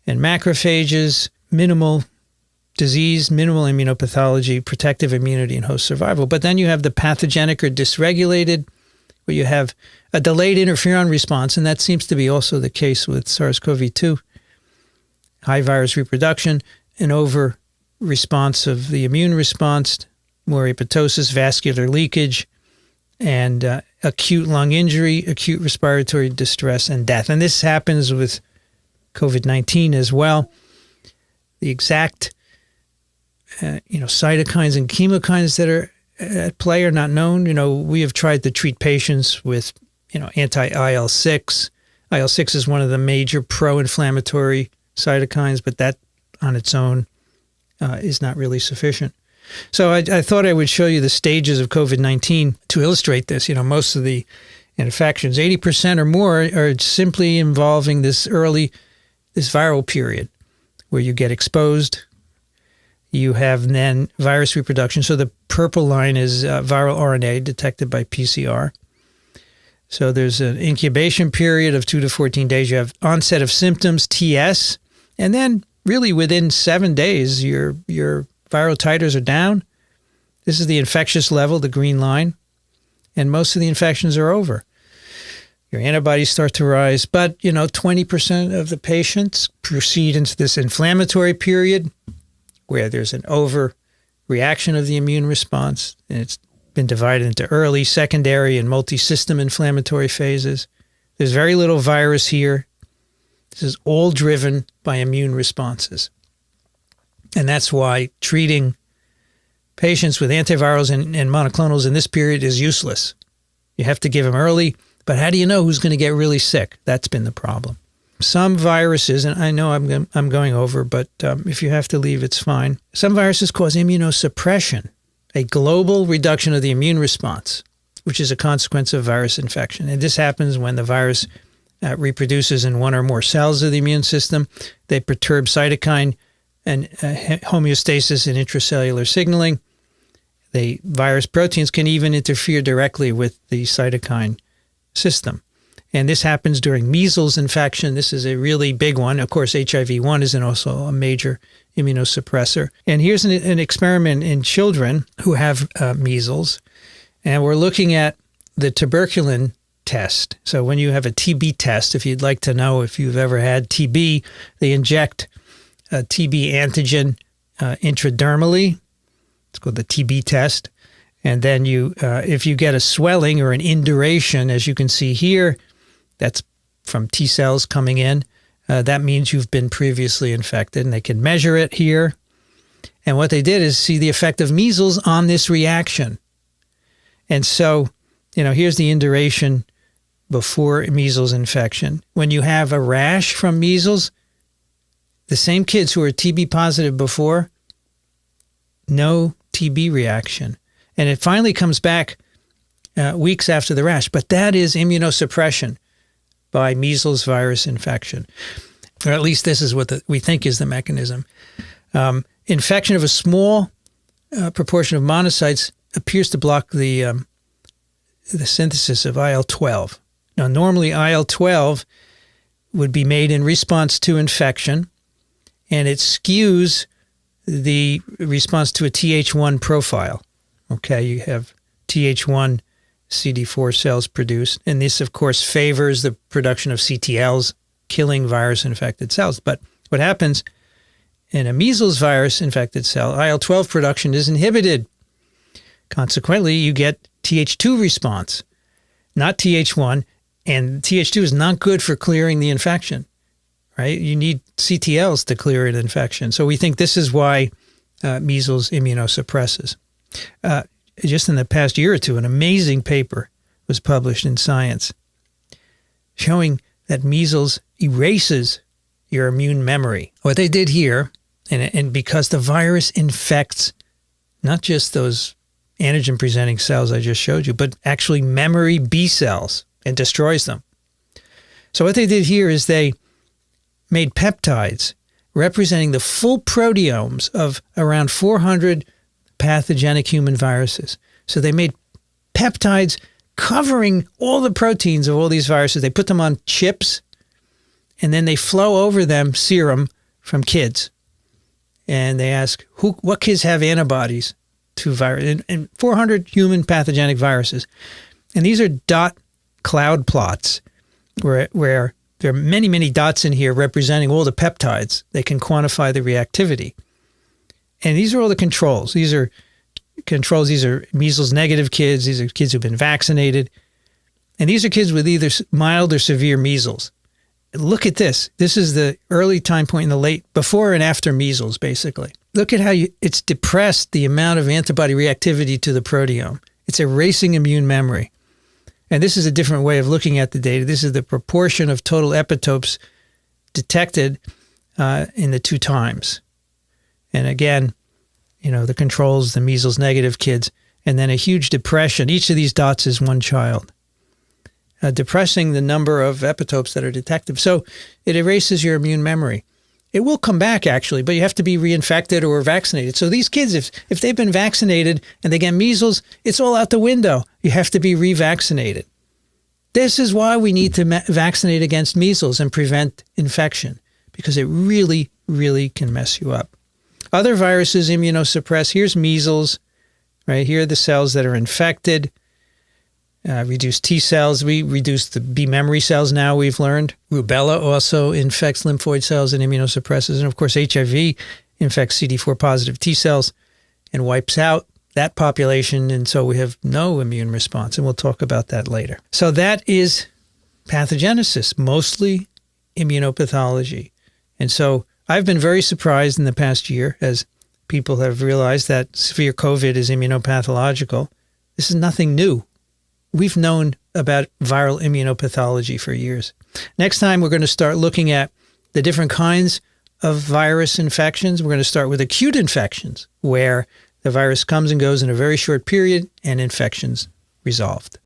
and macrophages, minimal disease, minimal immunopathology, protective immunity, and host survival. But then you have the pathogenic or dysregulated, where you have a delayed interferon response, and that seems to be also the case with SARS-CoV-2. high virus reproduction, an over response of the immune response, more apoptosis, vascular leakage, and acute lung injury, acute respiratory distress, and death. And this happens with COVID-19 as well. The exact cytokines and chemokines that are at play are not known. We have tried to treat patients with anti-IL-6. IL-6 is one of the major pro-inflammatory cytokines, but that on its own is not really sufficient. So I thought I would show you the stages of COVID-19 to illustrate this. Most of the infections, 80% or more, are simply involving this viral period where you get exposed. You have then virus reproduction. So the purple line is viral RNA detected by PCR. So there's an incubation period of 2 to 14 days. You have onset of symptoms, TS, and then really within 7 days, your viral titers are down. This is the infectious level, the green line, and most of the infections are over. Your antibodies start to rise, but 20% of the patients proceed into this inflammatory period where there's an overreaction of the immune response, and it's been divided into early, secondary, and multi-system inflammatory phases. There's very little virus here. This is all driven by immune responses. And that's why treating patients with antivirals and monoclonals in this period is useless. You have to give them early, but how do you know who's going to get really sick? That's been the problem. Some viruses, and I know I'm going over, but if you have to leave, it's fine. Some viruses cause immunosuppression, a global reduction of the immune response, which is a consequence of virus infection. And this happens when the virus reproduces in one or more cells of the immune system. They perturb cytokine and homeostasis and intracellular signaling. The virus proteins can even interfere directly with the cytokine system. And this happens during measles infection. This is a really big one. Of course, HIV-1 is also a major immunosuppressor. And here's an experiment in children who have measles. And we're looking at the tuberculin test. So when you have a TB test, if you'd like to know if you've ever had TB, they inject a TB antigen intradermally. It's called the TB test. And then if you get a swelling or an induration, as you can see here, that's from T cells coming in. That means you've been previously infected, and they can measure it here. And what they did is see the effect of measles on this reaction. And so, here's the induration before measles infection. When you have a rash from measles, the same kids who were TB positive before, no TB reaction. And it finally comes back weeks after the rash. But that is immunosuppression by measles virus infection. Or at least this is what we think is the mechanism. Infection of a small proportion of monocytes appears to block the synthesis of IL-12. Now, normally IL-12 would be made in response to infection, and it skews the response to a Th1 profile. Okay, you have Th1 CD4 cells produced, and this, of course, favors the production of CTLs, killing virus-infected cells. But what happens in a measles virus-infected cell, IL-12 production is inhibited. Consequently, you get Th2 response, not Th1, and Th2 is not good for clearing the infection, right? You need CTLs to clear an infection. So we think this is why measles immunosuppresses. Just in the past year or two, an amazing paper was published in Science showing that measles erases your immune memory. What they did here, and because the virus infects not just those antigen-presenting cells I just showed you, but actually memory B cells and destroys them. So what they did here is they made peptides representing the full proteomes of around 400 pathogenic human viruses. So they made peptides covering all the proteins of all these viruses. They put them on chips, and then they flow over them serum from kids. And they ask, what kids have antibodies to virus? And 400 human pathogenic viruses. And these are dot cloud plots where There are many, many dots in here representing all the peptides. They can quantify the reactivity. And these are all the controls. These are controls. These are measles negative kids. These are kids who've been vaccinated. And these are kids with either mild or severe measles. Look at this. This is the early time point in the late, before and after measles, basically. Look at how it's depressed the amount of antibody reactivity to the proteome. It's erasing immune memory. And this is a different way of looking at the data. This is the proportion of total epitopes detected in the 2 times. And again, the controls, the measles negative kids, and then a huge depression. Each of these dots is 1 child. Depressing the number of epitopes that are detected. So it erases your immune memory. It will come back, actually, but you have to be reinfected or vaccinated. So these kids, if they've been vaccinated and they get measles, it's all out the window. You have to be revaccinated. This is why we need to vaccinate against measles and prevent infection, because it really, really can mess you up. Other viruses immunosuppress. Here's measles, right? Here are the cells that are infected. Reduce T cells. We reduce the B memory cells now, we've learned. Rubella also infects lymphoid cells and immunosuppresses. And of course, HIV infects CD4 positive T cells and wipes out that population. And so we have no immune response. And we'll talk about that later. So that is pathogenesis, mostly immunopathology. And so I've been very surprised in the past year as people have realized that severe COVID is immunopathological. This is nothing new. We've known about viral immunopathology for years. Next time, we're going to start looking at the different kinds of virus infections. We're going to start with acute infections, where the virus comes and goes in a very short period and infections resolved.